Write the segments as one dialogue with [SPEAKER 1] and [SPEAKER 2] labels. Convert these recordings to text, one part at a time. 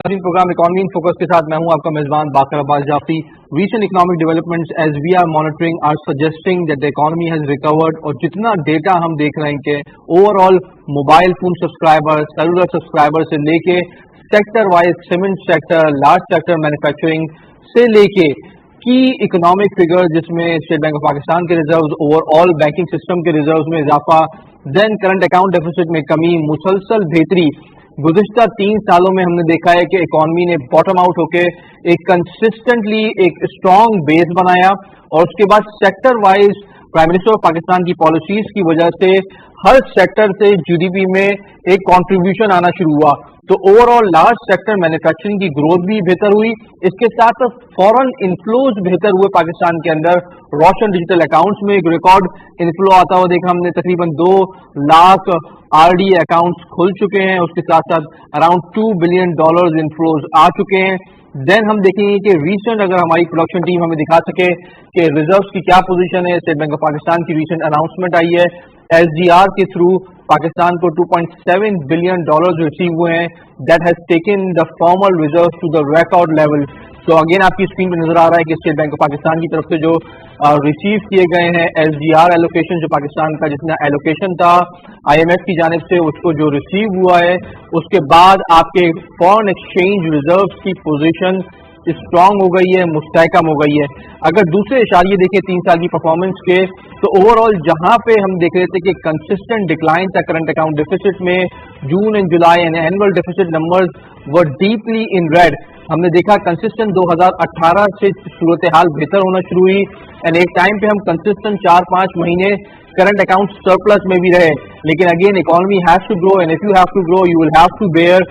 [SPEAKER 1] Programme economy in focus के साथ मैं हूं आपका मेजबान बाकर Abbas Jafri. Recent economic developments as we are monitoring are suggesting that the economy has recovered. और जितना डेटा हम देख रहे हैं कि overall mobile phone subscriber, cellular subscriber से लेके sector wise cement sector, large sector manufacturing से लेके की इकोनॉमिक फिगर जिसमें स्टेट बैंक ऑफ पाकिस्तान के रिजर्व, ओवरऑल बैंकिंग सिस्टम के रिजर्व में इजाफा, देन करंट अकाउंट डेफिसिट में कमी, मुसलसल बेहतरी. गुज़िश्ता 3 सालों में हमने देखा है कि इकॉनमी ने बॉटम आउट होकर एक कंसिस्टेंटली एक स्ट्रॉन्ग बेस बनाया और उसके बाद sector wise prime minister of Pakistan की पॉलिसीज की वजह से हर सेक्टर से जीडीपी में एक कंट्रीब्यूशन आना शुरू हुआ. तो ओवरऑल लार्ज सेक्टर मैन्युफैक्चरिंग की ग्रोथ भी बेहतर हुई. इसके साथ फॉरेन इनफ्लोज बेहतर हुए पाकिस्तान के अंदर. रोशन डिजिटल अकाउंट्स में एक रिकॉर्ड इनफ्लो आता हुआ देखा हमने. तकरीबन 2 लाख आरडी अकाउंट्स खुल चुके हैं. उसके साथ साथ अराउंड $2 बिलियन इनफ्लोज आ चुके हैं. देन हम देखेंगे कि रीसेंट अगर हमारी प्रोडक्शन टीम हमें दिखा सके कि रिजर्व्स की क्या पोजीशन है. स्टेट बैंक ऑफ पाकिस्तान की रीसेंट अनाउंसमेंट आई है, एसडीआर के थ्रू पाकिस्तान को $2.7 बिलियन रिसीव हुए हैं. That has taken the formal reserve to the record level. तो अगेन आपकी स्क्रीन पर नजर आ रहा है कि स्टेट बैंक ऑफ पाकिस्तान की तरफ से जो रिसीव किए गए हैं एसडीआर एलोकेशन, जो पाकिस्तान का जितना एलोकेशन था आईएमएफ की जानिब से, उसको जो रिसीव हुआ है. उसके बाद आपके फॉरेन एक्सचेंज रिजर्व्स की पोजीशन स्ट्रांग हो गई है, मुस्तहकम हो गई है. अगर दूसरे इशारे देखें 3 साल की परफॉर्मेंस के, तो ओवरऑल जहां पे हम देख रहे थे कि कंसिस्टेंट डिक्लाइन था करंट अकाउंट डेफिसिट में, June and July and annual deficit numbers were deeply in red. हमने देखा कंसिस्टेंट 2018 से सूरत हाल बेहतर होना शुरू हुई एंड एक टाइम पे हम कंसिस्टेंट 4-5 महीने करंट अकाउंट सरप्लस में भी रहे. लेकिन again economy has to grow and if you have to grow you will have to bear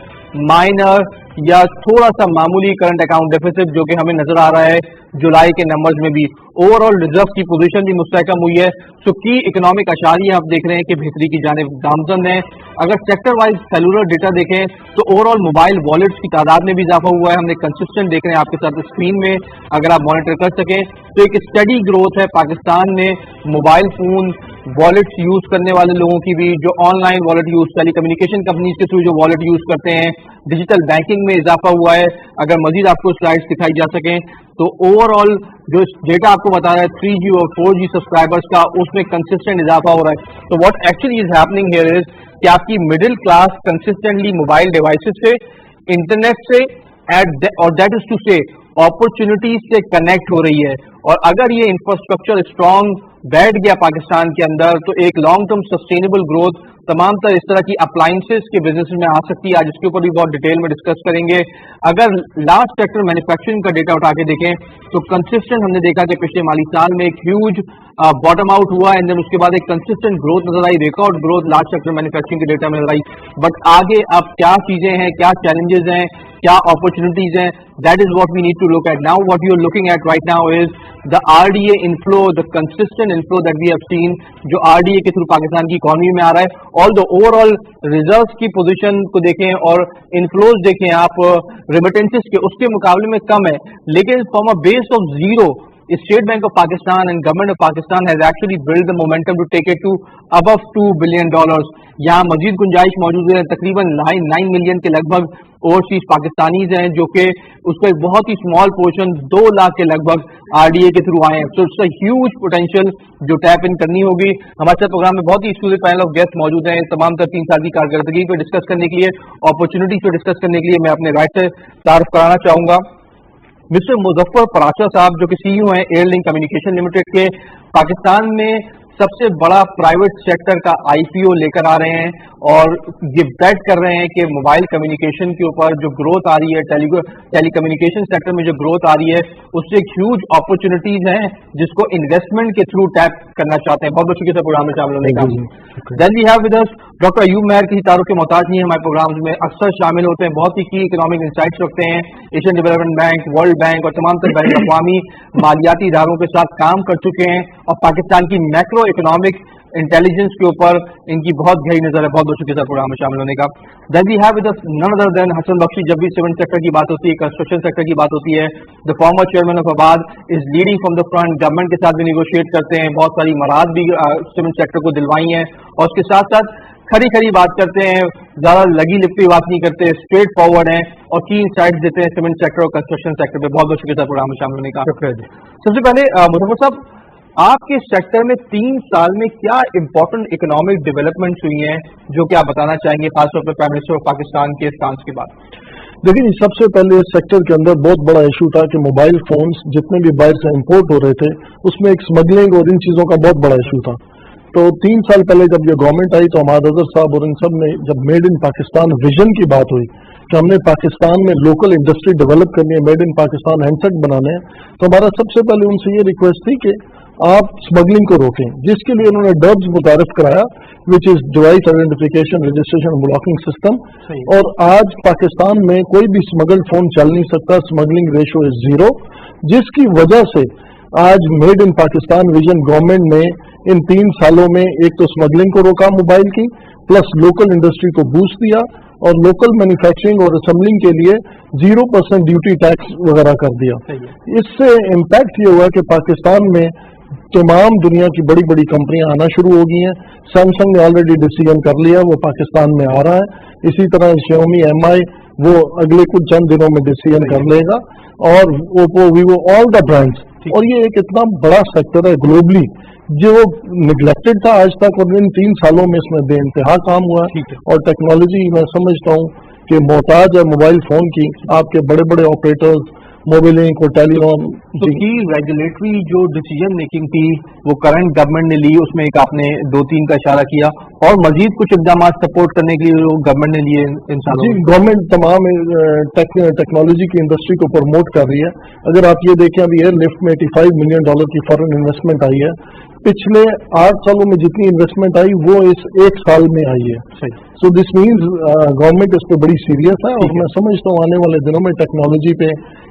[SPEAKER 1] minor या थोड़ा सा मामूली करंट अकाउंट डेफिसिट, जो कि हमें नजर आ रहा है जुलाई के नंबर्स में भी. ओवरऑल रिजर्व की पोजीशन भी मुस्तहकम हुई है. सो की इकोनॉमिक अशारियां आप देख रहे हैं कि बेहतरी की जानिब गामजन है. अगर सेक्टर वाइज सेलुलर डेटा देखें तो ओवरऑल मोबाइल वॉलेट्स की तादाद में भी इजाफा हुआ है. हमने कंसिस्टेंट देख रहे हैं आपके साथ स्क्रीन में, अगर आप मॉनिटर कर सकें तो एक स्टडी ग्रोथ है पाकिस्तान में मोबाइल फोन वॉलेट्स यूज करने वाले लोगों की भी, जो online wallet use, telecommunication companies के थ्रू जो वॉलेट यूज करते हैं. डिजिटल बैंकिंग में इजाफा हुआ है. अगर मजीद आपको स्लाइड्स दिखाई जा सकें तो ओवरऑल जो डेटा आपको बता रहा है 3G और 4G सब्सक्राइबर्स का, उसमें कंसिस्टेंट इजाफा हो रहा है. तो what actually is happening here is कि आपकी middle class consistently mobile devices से, इंटरनेट से और दैट इज टू से अपॉर्चुनिटीज से कनेक्ट हो रही है. और अगर ये इंफ्रास्ट्रक्चर स्ट्रांग बैठ गया पाकिस्तान के अंदर तो एक लॉन्ग टर्म सस्टेनेबल ग्रोथ तमाम तरह इस तरह की अप्लायंसेस के बिजनेस में आ सकती है. आज इसके ऊपर भी बहुत डिटेल में डिस्कस करेंगे. अगर लार्ज सेक्टर मैन्युफैक्चरिंग का डेटा उठा के देखें तो कंसिस्टेंट हमने देखा कि पिछले माली साल में एक ह्यूज बॉटम आउट हुआ एंड देन उसके बाद एक कंसिस्टेंट ग्रोथ नजर आई, record growth large sector manufacturing के डेटा में नजर आई. बट आगे अब क्या चीजें हैं, क्या चैलेंजेस हैं, क्या अपॉर्चुनिटीज हैं, that is what we need to look at now. What you are looking at right now is the RDA inflow, the consistent inflow that we have seen, जो आरडीए के थ्रू पाकिस्तान की economy में आ रहा है. All the overall reserves की position को देखें और इनफ्लोज देखें आप रेमिटेंसेस के, उसके मुकाबले में कम है. लेकिन from a base of zero State Bank of Pakistan and Government of Pakistan has actually built the momentum to take it to above $2 billion. यहाँ मजीद गुंजाइश मौजूद है. तकरीबन 9 मिलियन के लगभग ओवरसीज पाकिस्तानीज हैं जो कि उसका एक बहुत ही स्मॉल पोर्शन 2 लाख के लगभग आरडीए के थ्रू आए हैं. So it's a huge potential जो टैप इन करनी होगी. हमारे साथ प्रोग्राम में बहुत ही एक्सक्लूसिव पैनल ऑफ गेस्ट मौजूद हैं तमाम तर 3 साल की कारकर्दगी पर डिस्कस करने के लिए, अपॉर्चुनिटीज पर डिस्कस करने के लिए. मैं अपने राइट से तारुफ कराना चाहूंगा मिस्टर मुजफ्फर पराशा साहब, जो कि सीईओ हैं एयरलिंक कम्युनिकेशन लिमिटेड के. पाकिस्तान में सबसे बड़ा प्राइवेट सेक्टर का आईपीओ लेकर आ रहे हैं और ये बेट कर रहे हैं कि मोबाइल कम्युनिकेशन के ऊपर जो ग्रोथ आ रही है, टेली कम्युनिकेशन सेक्टर में जो ग्रोथ आ रही है, उससे एक ह्यूज अपॉर्चुनिटीज हैं जिसको इन्वेस्टमेंट के थ्रू टैप करना चाहते हैं. बहुत बहुत शुक्रिया प्रोग्राम में शामिल होने का. Then we have with us doctor Ayub Mehar. किसी तारुफ के मोहताज नहीं है, हमारे प्रोग्राम्स में अक्सर शामिल होते हैं, बहुत ही की इकोनॉमिक इंसाइट्स रखते हैं. Asian development bank, world bank और तमाम तरह बैन अवी मालियाती इदारों के साथ काम कर चुके हैं और पाकिस्तान की मैक्रो इकोनॉमिक इंटेलिजेंस के ऊपर इनकी बहुत गहरी नजर है. बहुत बहुत शुक्रिया प्रोग्राम में शामिल होने का. Then we have with us none other than Hasan Bakhshi. जब भी सीमेंट सेक्टर की बात होती है, कंस्ट्रक्शन सेक्टर की बात होती है, द फॉर्मर चेयरमैन ऑफ आबाद is leading from the front. Government के साथ भी निगोशिएट करते हैं, बहुत सारी मराद भी सीमेंट सेक्टर को दिलवाई हैं और उसके साथ साथ खरी खरी बात करते हैं, ज्यादा लगी लिपटी बात नहीं करते, स्ट्रेट फॉरवर्ड हैं और की इनसाइट्स देते हैं सीमेंट सेक्टर और कंस्ट्रक्शन सेक्टर पे। बहुत बहुत शुक्रिया प्रोग्राम में शामिल होने का।
[SPEAKER 2] शुक्रिया जी।
[SPEAKER 1] सबसे पहले मुजफ्फर साहब, आपके सेक्टर में 3 साल में क्या इंपॉर्टेंट इकोनॉमिक डेवलपमेंट्स हुई हैं जो कि आप बताना चाहेंगे, खासतौर पर प्राइम मिनिस्टर ऑफ पाकिस्तान के स्टांस के बाद?
[SPEAKER 2] देखिए, सबसे पहले इस सेक्टर के अंदर बहुत बड़ा इशू था कि मोबाइल फोन्स जितने भी बाहर से इंपोर्ट हो रहे थे उसमें एक स्मगलिंग और इन चीज़ों का बहुत बड़ा इशू था। तो 3 साल पहले जब ये गवर्नमेंट आई तो हमारे अजहर साहब और इन सब ने जब मेड इन पाकिस्तान विजन की बात हुई कि हमने पाकिस्तान में लोकल इंडस्ट्री डेवलप करनी है, मेड इन पाकिस्तान हैंडसेट बनाने हैं, तो हमारा सबसे पहले उनसे ये रिक्वेस्ट थी कि आप स्मगलिंग को रोकें, जिसके लिए उन्होंने डब्स मुतारिफ कराया, which is device identification registration blocking system. और आज पाकिस्तान में कोई भी स्मगल्ड फोन चल नहीं सकता, स्मगलिंग रेशो इज 0, जिसकी वजह से आज made in Pakistan vision government ने इन 3 सालों में एक तो स्मगलिंग को रोका मोबाइल की, प्लस लोकल इंडस्ट्री को बूस्ट दिया और लोकल मैन्युफैक्चरिंग और असेंबलिंग के लिए 0% ड्यूटी टैक्स वगैरह कर दिया। इससे इम्पैक्ट ये हुआ कि पाकिस्तान में तमाम दुनिया की बड़ी बड़ी कंपनियां आना शुरू हो गई हैं। सैमसंग ने ऑलरेडी डिसीजन कर लिया, वो पाकिस्तान में आ रहा है। इसी तरह Xiaomi MI वो अगले कुछ चंद दिनों में डिसीजन कर लेगा, और Oppo Vivo all the brands. और ये एक इतना बड़ा सेक्टर है ग्लोबली जो निगलेक्टेड था आज तक, और इन 3 सालों में इसमें बेइंतहा काम हुआ। और टेक्नोलॉजी मैं समझता हूँ कि मोहताज है मोबाइल फोन की आपके बड़े बड़े ऑपरेटर्स, मोबिलिंक और टेलीकॉम।
[SPEAKER 1] तो की रेगुलेटरी जो डिसीजन मेकिंग थी वो करंट गवर्नमेंट ने ली, उसमें एक आपने 2-3 का इशारा किया, और मजीद कुछ इकदाम सपोर्ट करने के लिए गवर्नमेंट ने लिए इन सालों में?
[SPEAKER 2] गवर्नमेंट तमाम टेक्नोलॉजी की इंडस्ट्री को प्रमोट कर रही है। अगर आप ये देखें, अभी एयरलिफ्ट में $85 मिलियन की फॉरेन इन्वेस्टमेंट आई है। पिछले 8 सालों में जितनी इन्वेस्टमेंट आई वो इस 1 साल में आई है। सो दिस मीन्स गवर्नमेंट इस पर बड़ी सीरियस है, और मैं समझता हूँ आने वाले दिनों में टेक्नोलॉजी पे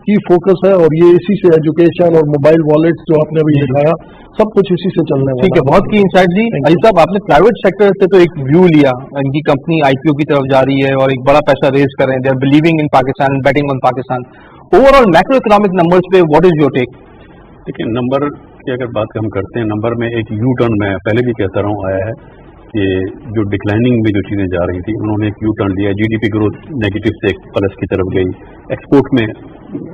[SPEAKER 2] ही फोकस है, और ये इसी से एजुकेशन और मोबाइल वॉलेट्स जो आपने अभी दिखाया सब कुछ इसी से चलने वाला है।
[SPEAKER 1] ठीक है, बहुत की इंसाइट जी। अली साहब, आपने प्राइवेट सेक्टर से तो एक व्यू लिया, इनकी कंपनी IPO की तरफ जा रही है और एक बड़ा पैसा रेज कर रहे हैं, they are believing in Pakistan, betting on Pakistan. Overall macro economic numbers पे व्हाट इज योर टेक?
[SPEAKER 3] देखिए, नंबर की अगर बात हम करते हैं, नंबर में एक यू टर्न मैं पहले भी कहता रहा हूँ आया है कि जो डिक्लाइनिंग में जो चीज़ें जा रही थी उन्होंने एक यू टर्न लिया। GDP ग्रोथ नेगेटिव से एक प्लस की तरफ गई, एक्सपोर्ट में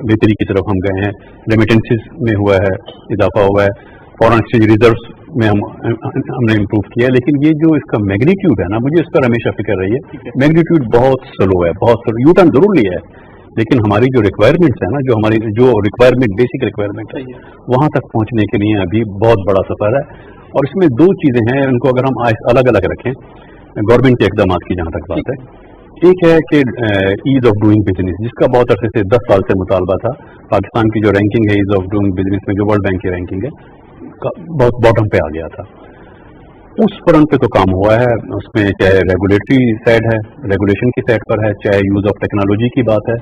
[SPEAKER 3] बेहतरी की तरफ हम गए हैं, रेमिटेंसेस में हुआ है इजाफा हुआ है, फॉरेन एक्सचेंज रिजर्व्स में हमने इम्प्रूव किया। लेकिन ये जो इसका मैग्नीट्यूड है ना, मुझे इस पर हमेशा फिक्र रही है। मैग्नीट्यूड बहुत स्लो है, बहुत स्लो। यू टर्न जरूर लिया है, लेकिन हमारी जो रिक्वायरमेंट्स है ना, जो रिक्वायरमेंट बेसिक रिक्वायरमेंट है, वहाँ तक पहुँचने के लिए अभी बहुत बड़ा सफर है। और इसमें 2 चीज़ें हैं, उनको अगर हम अलग अलग रखें, गवर्नमेंट के इकदाम की जहाँ तक बात है, एक है कि ईज ऑफ डूइंग बिजनेस, जिसका बहुत अरसे से 10 साल से मुतालबा था। पाकिस्तान की जो रैंकिंग है ईज ऑफ डूइंग बिजनेस में, जो वर्ल्ड बैंक की रैंकिंग है, बहुत बॉटम पे आ गया था। उस फ्रंट पे तो काम हुआ है, उसमें चाहे रेगुलेटरी साइड है, रेगुलेशन की साइड पर है, चाहे यूज ऑफ टेक्नोलॉजी की बात है,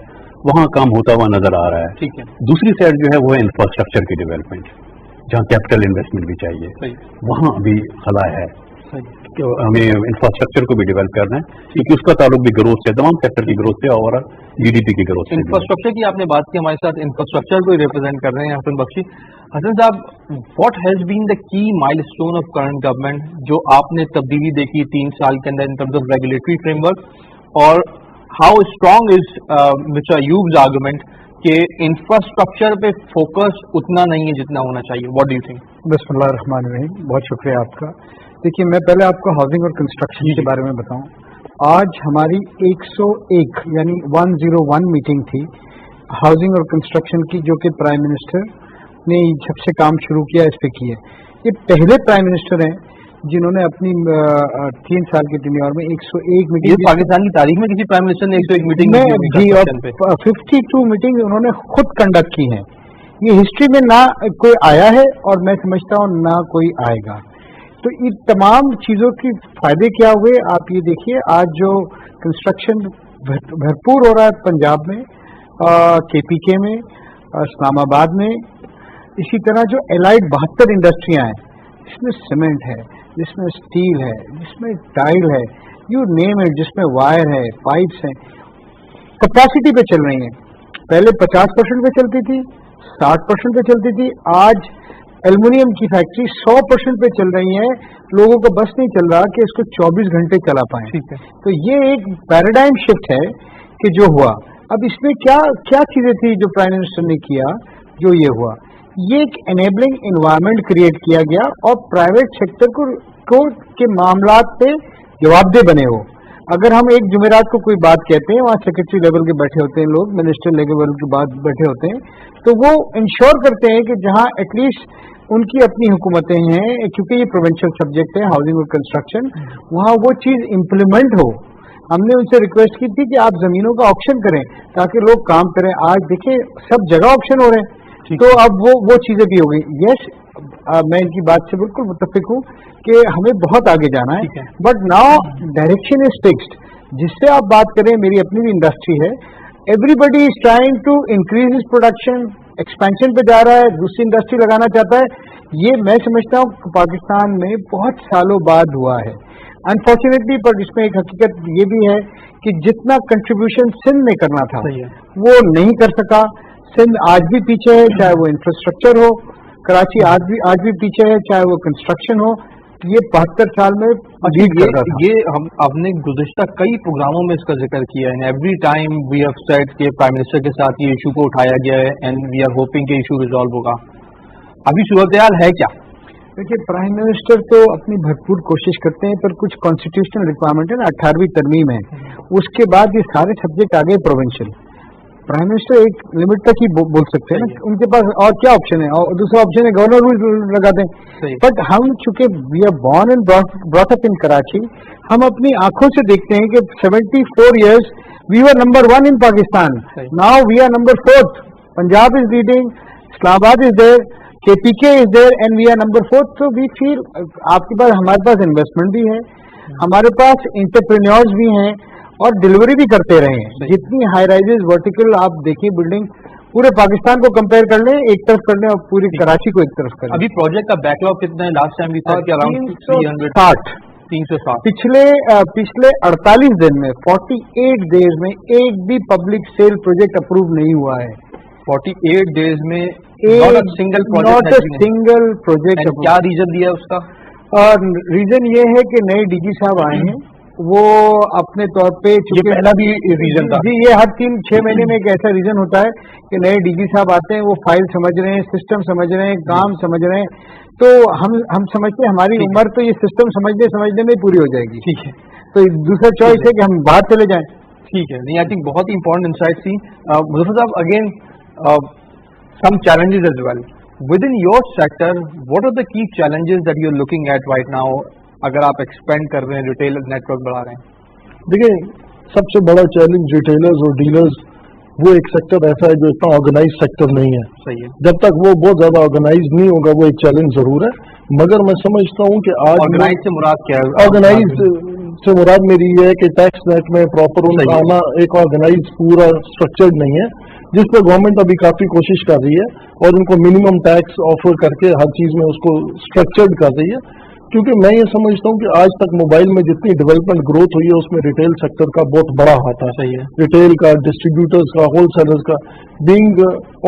[SPEAKER 3] वहाँ काम होता हुआ नजर आ रहा है।
[SPEAKER 1] ठीक है।
[SPEAKER 3] दूसरी साइड जो है वो है इंफ्रास्ट्रक्चर की डेवलपमेंट, जहाँ कैपिटल इन्वेस्टमेंट भी चाहिए, वहाँ अभी खला है। तो हमें इंफ्रास्ट्रक्चर को भी डेवलप करना है, क्योंकि उसका ताल्लुक भी ग्रोथ से, तमाम सेक्टर की ग्रोथ से और GDP की ग्रोथ से।
[SPEAKER 1] इंफ्रास्ट्रक्चर की आपने बात की, हमारे साथ इंफ्रास्ट्रक्चर को रिप्रेजेंट कर रहे हैं हसन बख्शी। हसन साहब, what has been the key milestone of current government, जो आपने तब्दीली देखी 3 साल के अंदर in terms of regulatory framework, और how strong is mister Ayub's argument कि इंफ्रास्ट्रक्चर पे फोकस उतना नहीं है जितना होना चाहिए? What do you think?
[SPEAKER 2] बिस्मिल्लाहिर्रहमानिर्रहीम, बहुत शुक्रिया आपका। देखिए, मैं पहले आपको हाउसिंग और कंस्ट्रक्शन के बारे में बताऊं। आज हमारी 101 यानी 101 मीटिंग थी हाउसिंग और कंस्ट्रक्शन की, जो कि प्राइम मिनिस्टर ने जब से काम शुरू किया इस पे की है। ये पहले प्राइम मिनिस्टर हैं जिन्होंने अपनी 3 साल की टेन्योर में 101 मीटिंग,
[SPEAKER 1] पाकिस्तान की तारीख में किसी प्राइम मिनिस्टर ने 101 मीटिंग
[SPEAKER 2] जी, और 52 मीटिंग उन्होंने खुद कंडक्ट की हैं। ये हिस्ट्री में ना कोई आया है और मैं समझता हूँ ना कोई आएगा। तो इन तमाम चीज़ों के फायदे क्या हुए आप ये देखिए। आज जो कंस्ट्रक्शन भरपूर हो रहा है पंजाब में, KPK में, इस्लामाबाद में, इसी तरह जो एलाइड 72 इंडस्ट्रियाँ हैं, जिसमें सीमेंट है, जिसमें स्टील है, जिसमें टाइल है, यू नेम इट, जिसमें वायर है, पाइप्स हैं, कैपेसिटी पे चल रही हैं। पहले 50% पे चलती थी, 60% पे चलती थी, आज
[SPEAKER 4] एल्युमिनियम की फैक्ट्री 100% पे चल रही है, लोगों को बस नहीं चल रहा कि इसको 24 घंटे चला पाए।
[SPEAKER 1] ठीक है।
[SPEAKER 4] तो ये एक पैराडाइम शिफ्ट है कि जो हुआ। अब इसमें क्या क्या चीजें थी जो प्राइम मिनिस्टर ने किया, जो ये हुआ, ये एक एनेबलिंग एनवायरनमेंट क्रिएट किया गया और प्राइवेट सेक्टर को के मामलात पे जवाबदेह बने हो। अगर हम एक जुमेरात को कोई बात कहते हैं, वहाँ सेक्रेटरी लेवल के बैठे होते हैं लोग, मिनिस्टर लेवल के बाद बैठे होते हैं, तो वो इंश्योर करते हैं कि जहाँ एटलीस्ट उनकी अपनी हुकूमतें हैं, क्योंकि ये प्रोविंशियल सब्जेक्ट है हाउसिंग और कंस्ट्रक्शन, वहाँ वो चीज इम्प्लीमेंट हो। हमने उनसे रिक्वेस्ट की थी कि आप जमीनों का ऑप्शन करें ताकि लोग काम करें। आज देखिए सब जगह ऑप्शन हो रहे हैं, तो अब वो चीजें भी हो गई। यस, मैं इनकी बात से बिल्कुल मुत्तफिक हूँ कि हमें बहुत आगे जाना है, but now direction is fixed. जिससे आप बात करें, मेरी अपनी भी इंडस्ट्री है, everybody is trying to increase is production, expansion पे जा रहा है, दूसरी इंडस्ट्री लगाना चाहता है। ये मैं समझता हूँ पाकिस्तान में बहुत सालों बाद हुआ है अनफॉर्चुनेटली, पर इसमें एक हकीकत ये भी है कि जितना कंट्रीब्यूशन सिंध ने करना था वो नहीं कर सका। सिंध आज भी पीछे है, चाहे वो इंफ्रास्ट्रक्चर हो, कराची आज भी पीछे है, चाहे वो कंस्ट्रक्शन हो। ये 72 साल में लीड कर रहा था।
[SPEAKER 1] ये हम आपने गुज़िश्ता कई प्रोग्रामों में इसका जिक्र किया है। Every time we have said कि प्राइम मिनिस्टर के साथ ये इशू को उठाया गया है एंड वी आर होपिंग कि इशू रिजॉल्व होगा। अभी सूरत-ए-हाल है क्या?
[SPEAKER 4] देखिए, प्राइम मिनिस्टर तो अपनी भरपूर कोशिश करते हैं, पर कुछ कॉन्स्टिट्यूशनल रिक्वायरमेंट है ना, 18वीं तरमीम है, उसके बाद ये सारे सब्जेक्ट आ गए प्रोविंशियल। प्राइम मिनिस्टर एक लिमिट तक ही बोल सकते हैं ना, उनके पास और क्या ऑप्शन है, और दूसरा ऑप्शन है गवर्नर रूल लगा दें। बट हम चूंकि we are born and brought up in Karachi, हम अपनी आंखों से देखते हैं कि 74 years we were number 1 in Pakistan, now we are number 4th। Punjab is leading, Islamabad is there, KPK is there and we are number 4th। तो वी फील आपके पास, हमारे पास इन्वेस्टमेंट भी है, हमारे पास एंटरप्रेन्योर्स भी हैं और डिलीवरी भी करते रहे हैं। जितनी हाई राइजेस वर्टिकल आप देखिए बिल्डिंग, पूरे पाकिस्तान को कंपेयर कर लें, एक तरफ कर लें और पूरी कराची को एक तरफ कर लें।
[SPEAKER 1] अभी प्रोजेक्ट का बैकलॉग कितना है? लास्ट टाइम भी था कि अराउंड 360
[SPEAKER 4] पिछले 48 दिन में 48 डेज में एक भी पब्लिक सेल प्रोजेक्ट अप्रूव नहीं हुआ है।
[SPEAKER 1] 48 डेज में
[SPEAKER 4] नॉट
[SPEAKER 1] अ सिंगल प्रोजेक्ट। क्या रीजन दिया उसका?
[SPEAKER 4] और रीजन ये है कि नए डीजी साहब आए हैं, वो अपने तौर पे,
[SPEAKER 1] ये पहला भी रीजन था
[SPEAKER 4] जी, ये हर 3-6 महीने में एक ऐसा रीजन होता है कि नए डीजी साहब आते हैं, वो फाइल समझ रहे हैं, सिस्टम समझ रहे हैं, काम समझ रहे हैं। तो हम समझते हैं हमारी उम्र तो ये सिस्टम समझने में पूरी हो जाएगी।
[SPEAKER 1] ठीक है,
[SPEAKER 4] तो दूसरा चॉइस है कि हम बाहर चले जाएं।
[SPEAKER 1] ठीक है, नहीं, आई थिंक बहुत ही इंपॉर्टेंट इंसाइट थी। मुज़फ़्फ़र साहब, again some challenges as well within your sector. What are the key challenges that you're looking at right now? अगर आप एक्सपेंड कर रहे हैं, रिटेल नेटवर्क बढ़ा रहे हैं?
[SPEAKER 2] देखिए, सबसे बड़ा चैलेंज रिटेलर्स और डीलर्स, वो एक सेक्टर ऐसा है जो इतना ऑर्गेनाइज सेक्टर नहीं है।
[SPEAKER 1] सही है।
[SPEAKER 2] जब तक वो बहुत ज्यादा ऑर्गेनाइज नहीं होगा, वो एक चैलेंज जरूर है। मगर मैं समझता हूँ कि आज
[SPEAKER 1] ऑर्गेनाइज से मुराद क्या है?
[SPEAKER 2] ऑर्गेनाइज से मुराद मेरी ये है कि टैक्स नेट में प्रॉपर उनका आना एक ऑर्गेनाइज पूरा स्ट्रक्चर्ड नहीं है, जिस पर गवर्नमेंट अभी काफी कोशिश कर रही है और उनको मिनिमम टैक्स ऑफर करके हर चीज में उसको स्ट्रक्चर्ड कर रही है। क्योंकि मैं ये समझता हूँ कि आज तक मोबाइल में जितनी डेवलपमेंट ग्रोथ हुई है उसमें रिटेल सेक्टर का बहुत बड़ा हाथ है।
[SPEAKER 1] सही है।
[SPEAKER 2] रिटेल का, डिस्ट्रीब्यूटर्स का, होलसेलर्स का बीइंग,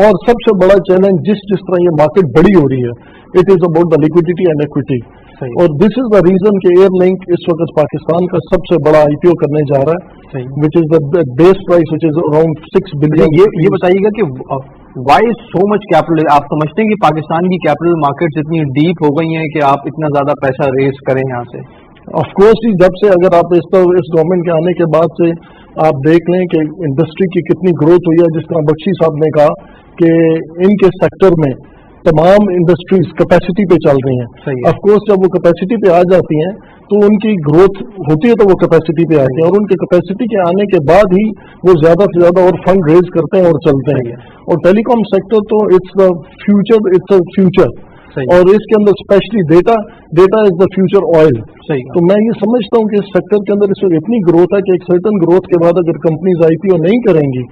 [SPEAKER 2] और सबसे बड़ा चैलेंज जिस तरह ये मार्केट बड़ी हो रही है, it is about the liquidity and equity. और दिस इज द रीजन कि एयरलिंक इस वक्त पाकिस्तान का सबसे बड़ा IPO करने जा रहा है, which is the base price which is around 6 billion.
[SPEAKER 1] ये बताइएगा कि वाई सो मच कैपिटल? आप समझते हैं कि पाकिस्तान की कैपिटल मार्केट्स इतनी डीप हो गई हैं कि आप इतना ज्यादा पैसा रेज करें यहाँ से?
[SPEAKER 2] ऑफ कोर्स, जब से अगर आप इस गवर्नमेंट के आने के बाद से आप देख लें कि इंडस्ट्री की कितनी ग्रोथ हुई है, जिस तरह बख्शी साहब ने कहा कि इनके सेक्टर में तमाम इंडस्ट्रीज कैपेसिटी पे चल रही हैं। ऑफ कोर्स, जब वो कैपेसिटी पे आ जाती हैं तो उनकी ग्रोथ होती है, तो वो कैपेसिटी पे आती है और उनके कैपेसिटी के आने के बाद ही वो ज्यादा से ज्यादा और फंड रेज करते हैं और चलते हैं। और टेलीकॉम सेक्टर तो इट्स द फ्यूचर, और इसके अंदर specially data is the future oil. तो मैं ये समझता हूँ कि इस सेक्टर के अंदर इस वक्त इतनी ग्रोथ है कि एक सर्टन ग्रोथ के बाद अगर कंपनीज IPO नहीं करेंगी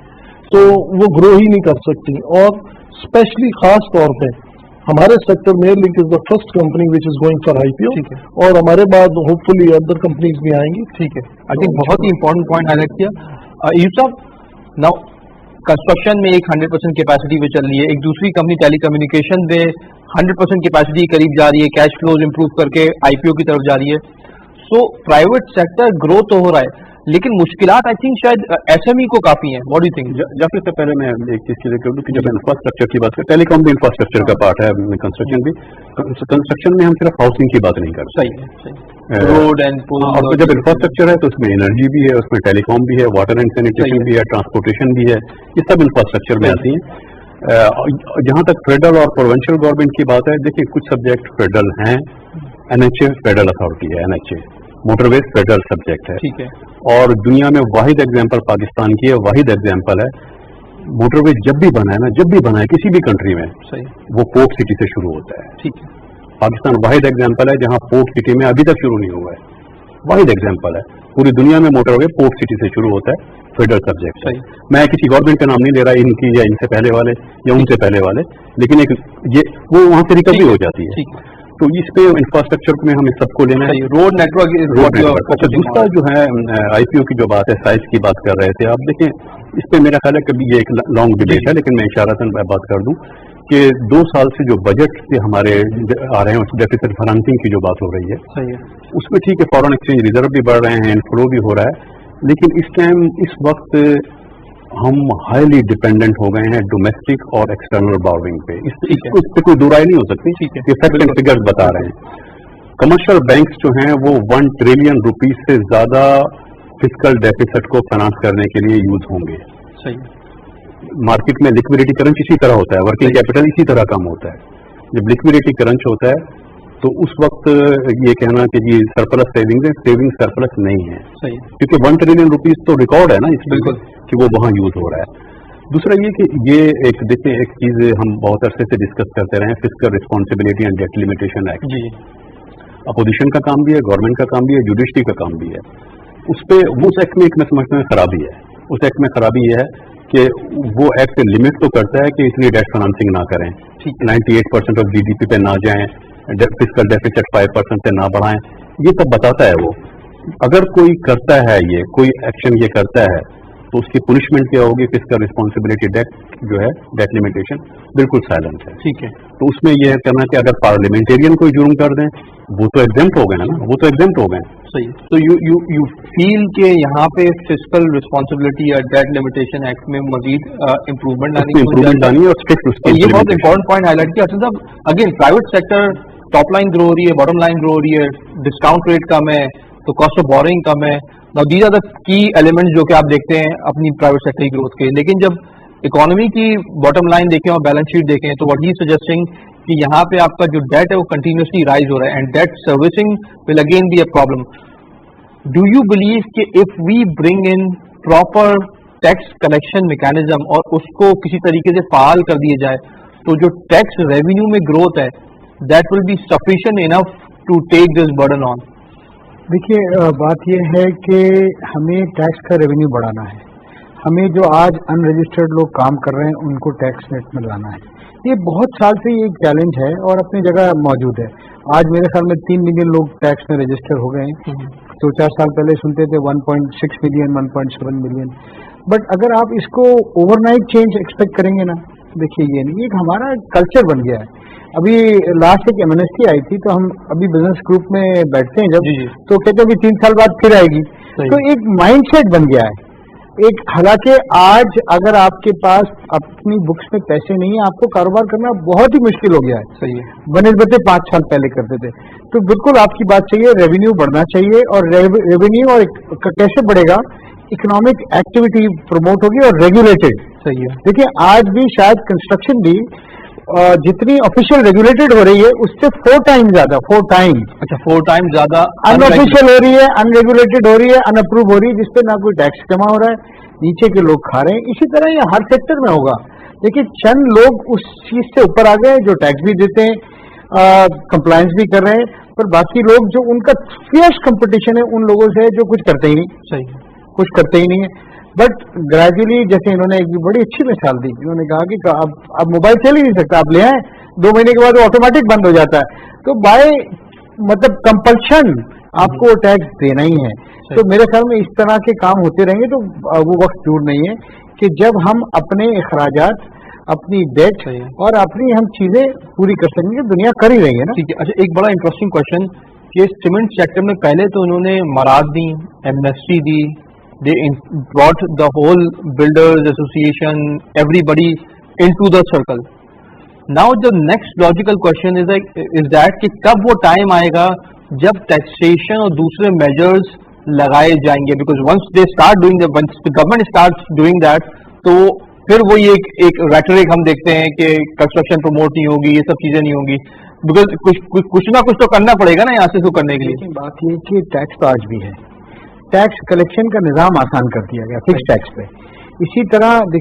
[SPEAKER 2] तो वो ग्रो ही नहीं कर सकती। और स्पेशली खास तौर पे हमारे सेक्टर में airlink is the first company which is going for IPO, और हमारे बाद होपफुली अदर कंपनीज भी आएंगी।
[SPEAKER 1] ठीक है, आई थिंक बहुत ही इंपॉर्टेंट पॉइंट हाईलाइट किया। यूसुफ साहब, नाउ कंस्ट्रक्शन में एक 100% कैपेसिटी पे चल रही है, एक दूसरी कंपनी टेलीकम्युनिकेशन में 100% कैपेसिटी करीब जा रही है, कैश फ्लोज इंप्रूव करके आईपीओ की तरफ जा रही है. सो प्राइवेट सेक्टर ग्रो तो हो रहा है, लेकिन मुश्किलात आई थिंक शायद एसएमई को काफी हैं. What do you think?
[SPEAKER 3] Jafar से पहले मैं एक चीज क्लियर कर दूं कि जब इंफ्रास्ट्रक्चर की बात करें, टेलीकॉम भी इंफ्रास्ट्रक्चर का पार्ट है, कंस्ट्रक्शन भी. कंस्ट्रक्शन में हम सिर्फ हाउसिंग की बात नहीं करते.
[SPEAKER 1] सही. रोड एंड पुल.
[SPEAKER 3] और जब इंफ्रास्ट्रक्चर है तो उसमें एनर्जी भी है, उसमें टेलीकॉम भी है, वाटर एंड सैनिटेशन भी है, ट्रांसपोर्टेशन भी है. ये सब इंफ्रास्ट्रक्चर में आती है. जहां तक फेडरल और प्रोविंशियल गवर्नमेंट की बात है, देखिए कुछ सब्जेक्ट फेडरल हैं. एनएचए फेडरल अथॉरिटी है, एनएचए मोटरवेज फेडरल सब्जेक्ट है.
[SPEAKER 1] ठीक है.
[SPEAKER 3] और दुनिया में वाहिद एग्जाम्पल पाकिस्तान की है, वाहिद एग्जाम्पल है. मोटरवेज जब भी बना है ना, जब भी बना है किसी भी कंट्री में,
[SPEAKER 1] सही,
[SPEAKER 3] वो पोर्ट सिटी से शुरू होता है.
[SPEAKER 1] ठीक है.
[SPEAKER 3] पाकिस्तान वाहिद एग्जाम्पल है जहां पोर्ट सिटी में अभी तक शुरू नहीं हुआ है. वाहिद एग्जाम्पल है. पूरी दुनिया में मोटरवे पोर्ट सिटी से शुरू होता है, फेडरल सब्जेक्ट.
[SPEAKER 1] सही.
[SPEAKER 3] मैं किसी गवर्नमेंट का नाम नहीं ले रहा, इनकी या इनसे पहले वाले या उनसे पहले वाले, लेकिन एक ये वो वहां से रिकवरी हो जाती है.
[SPEAKER 1] ठीक है.
[SPEAKER 3] तो इस पे इंफ्रास्ट्रक्चर में हमें सबको लेना है.
[SPEAKER 1] Road network.
[SPEAKER 3] अच्छा, दूसरा जो है आईपीओ की जो बात है, साइज की बात कर रहे थे आप. देखें, इस पे मेरा ख्याल है कभी ये एक लॉन्ग डिबेट है, लेकिन मैं इशारतन बात कर दूं कि 2 साल से जो बजट से हमारे आ रहे हैं, उस डेफिसिट फाइनेंसिंग की जो बात हो रही है,
[SPEAKER 1] सही है,
[SPEAKER 3] उसमें ठीक है फॉरेन एक्सचेंज रिजर्व भी बढ़ रहे हैं, इनफ्लो भी हो रहा है, लेकिन इस टाइम इस वक्त हम हाईली डिपेंडेंट हो गए हैं डोमेस्टिक और एक्सटर्नल बोरोइंग पे. इस पे कोई दुराई नहीं हो सकती.
[SPEAKER 1] ठीक है.
[SPEAKER 3] ये फैक्ट एंड फिगर्स बता रहे हैं. कमर्शियल बैंक्स जो हैं वो 1 ट्रिलियन रुपीज से ज्यादा फिस्कल डेफिसिट को फाइनेंस करने के लिए यूज होंगे.
[SPEAKER 1] सही.
[SPEAKER 3] मार्केट में लिक्विडिटी करंट इसी तरह होता है, वर्किंग कैपिटल इसी तरह कम होता है. जब लिक्विडिटी करंट होता है तो उस वक्त ये कहना कि जी सरप्लस सेविंग्स है, सेविंग सरप्लस नहीं है.
[SPEAKER 1] सही.
[SPEAKER 3] क्योंकि 1 ट्रिलियन रुपीज तो रिकॉर्ड है ना इस
[SPEAKER 1] बिल्कुल
[SPEAKER 3] कि वो वहां यूज हो रहा है. दूसरा ये कि ये एक देखिए एक चीज हम बहुत अरसे से डिस्कस करते रहे हैं, fiscal responsibility and debt limitation act.
[SPEAKER 1] जी.
[SPEAKER 3] अपोजिशन का काम भी है, गवर्नमेंट का काम भी है, जुडिशरी का काम भी है. उस पे उस एक्ट में एक मैं समझता हूँ खराबी है. उस एक्ट में खराबी ये है कि वो एक्ट लिमिट तो करता है कि इतनी डेट फाइनेंसिंग ना करें, 98% ऑफ जीडीपी पे ना जाएं, फिस्कल डेफिसिट 5% से ना बढ़ाएं, ये सब बताता है वो. अगर कोई करता है, ये कोई एक्शन ये करता है तो उसकी पुनिशमेंट क्या होगी? फिस्कल रिस्पॉन्सिबिलिटी डेट जो है, डेट लिमिटेशन बिल्कुल साइलेंट है.
[SPEAKER 1] ठीक है.
[SPEAKER 3] तो उसमें यह करना कि अगर पार्लियामेंटेरियन कोई जुर्म कर दें, वो तो एग्जेम्प्ट हो गए ना, वो तो एग्जेम्प्ट हो गए.
[SPEAKER 1] सही. तो यू फील के यहाँ पे फिस्कल रिस्पॉन्सिबिलिटी या डेट लिमिटेशन एक्ट में मजीद इम्प्रूवमेंट लानी
[SPEAKER 3] और स्ट्रिक्ट.
[SPEAKER 1] ये बहुत इंपॉर्टेंट पॉइंट हाईलाइट किया. अच्छा साहब, again private sector top line grow हो रही है, बॉटम लाइन ग्रो हो रही है, डिस्काउंट रेट कम है, तो कॉस्ट ऑफ बोरिंग कम है. Now these are the key elements जो कि आप देखते हैं अपनी प्राइवेट सेक्टर की ग्रोथ के. लेकिन जब इकोनॉमी की बॉटम लाइन देखें और बैलेंस शीट देखें तो व्हाट ही सजेस्टिंग कि यहाँ पे आपका जो डेट है वो कंटिन्यूसली राइज हो रहा है, and debt servicing will again be a problem. Do you believe कि if we bring in proper tax collection mechanism और उसको किसी तरीके से फाल कर दिए जाए, तो जो टैक्स रेवेन्यू में ग्रोथ है that will be sufficient enough to take this burden on?
[SPEAKER 4] देखिए, बात यह है कि हमें टैक्स का रेवेन्यू बढ़ाना है. हमें जो आज अनरजिस्टर्ड लोग काम कर रहे हैं उनको टैक्स नेट में लाना है. ये बहुत साल से ये एक चैलेंज है और अपनी जगह मौजूद है. आज मेरे ख्याल में 3 मिलियन लोग टैक्स में रजिस्टर हो गए हैं. 2-4 साल पहले सुनते थे 1.6 मिलियन, 1.7 मिलियन. बट अगर आप इसको ओवरनाइट चेंज एक्सपेक्ट करेंगे ना, देखिए ये नहीं, एक हमारा कल्चर बन गया है. अभी लास्ट एक एमएनएसटी आई थी, तो हम अभी बिजनेस ग्रुप में बैठते हैं जब, तो कहते हैं कि 3 साल बाद फिर आएगी. तो एक माइंडसेट बन गया है. एक हालांकि आज अगर आपके पास अपनी बुक्स में पैसे नहीं है, आपको कारोबार करना बहुत ही मुश्किल हो गया है.
[SPEAKER 1] सही है.
[SPEAKER 4] बनस्बत 5 साल पहले करते थे. तो बिल्कुल आपकी बात सही है, रेवेन्यू बढ़ना चाहिए. और रेवेन्यू और कैसे बढ़ेगा? इकोनॉमिक एक्टिविटी प्रमोट होगी और रेगुलेटेड.
[SPEAKER 1] सही है.
[SPEAKER 4] देखिए, आज भी शायद कंस्ट्रक्शन भी जितनी ऑफिशियल रेगुलेटेड हो रही है उससे 4 टाइम ज्यादा, 4 टाइम.
[SPEAKER 1] अच्छा, 4 टाइम ज्यादा
[SPEAKER 4] अनऑफिशियल हो रही है, अनरेगुलेटेड हो रही है, अनअप्रूव हो रही है, जिसपे ना कोई टैक्स जमा हो रहा है, नीचे के लोग खा रहे हैं. इसी तरह ये हर सेक्टर में होगा. देखिए, चंद लोग उस चीज से ऊपर आ गए जो टैक्स भी देते हैं, कंप्लायंस भी कर रहे हैं, पर बाकी लोग जो उनका फियर्स कंपटीशन है उन लोगों से जो कुछ करते ही नहीं.
[SPEAKER 1] सही,
[SPEAKER 4] कुछ करते ही नहीं है. बट ग्रेजुअली, जैसे इन्होंने एक बड़ी अच्छी मिसाल दी, इन्होंने कहा कि अब मोबाइल चल ही नहीं सकता, आप ले आए 2 महीने के बाद वो ऑटोमेटिक बंद हो जाता है. तो बाय मतलब कंपल्शन आपको वो टैक्स देना ही है. तो मेरे ख्याल में इस तरह के काम होते रहेंगे तो वो वक्त दूर नहीं है کہ جب ہم اپنے اخراجات, اپنی ڈیٹ اور اپنی ہم چیزیں پوری کر سکیں گے. دنیا کر ہی رہی ہے نا.
[SPEAKER 1] ٹھیک ہے. اچھا, ایک بڑا انٹرسٹنگ کوشچن کہ سیمنٹ سیکٹر میں پہلے تو انہوں نے مراد دی, ایمنیسٹی دی, they brought the whole builders association, everybody into the circle. Now the next logical question is that کہ کب وہ ٹائم آئے گا جب taxation اور دوسرے measures لگائے جائیں گے, because once the government starts doing that, تو پھر وہی ایک ریٹرک ہم دیکھتے ہیں کہ کنسٹرکشن پروموٹ نہیں ہوگی, یہ سب چیزیں نہیں ہوں گی, بیکاز کچھ نہ کچھ تو کرنا پڑے گا نا یہاں سے کرنے کے لیے.
[SPEAKER 4] بات یہ کہ ٹیکس تو آج بھی ہے, ٹیکس کلیکشن کا نظام آسان کر دیا گیا فکس ٹیکس پہ. اسی طرح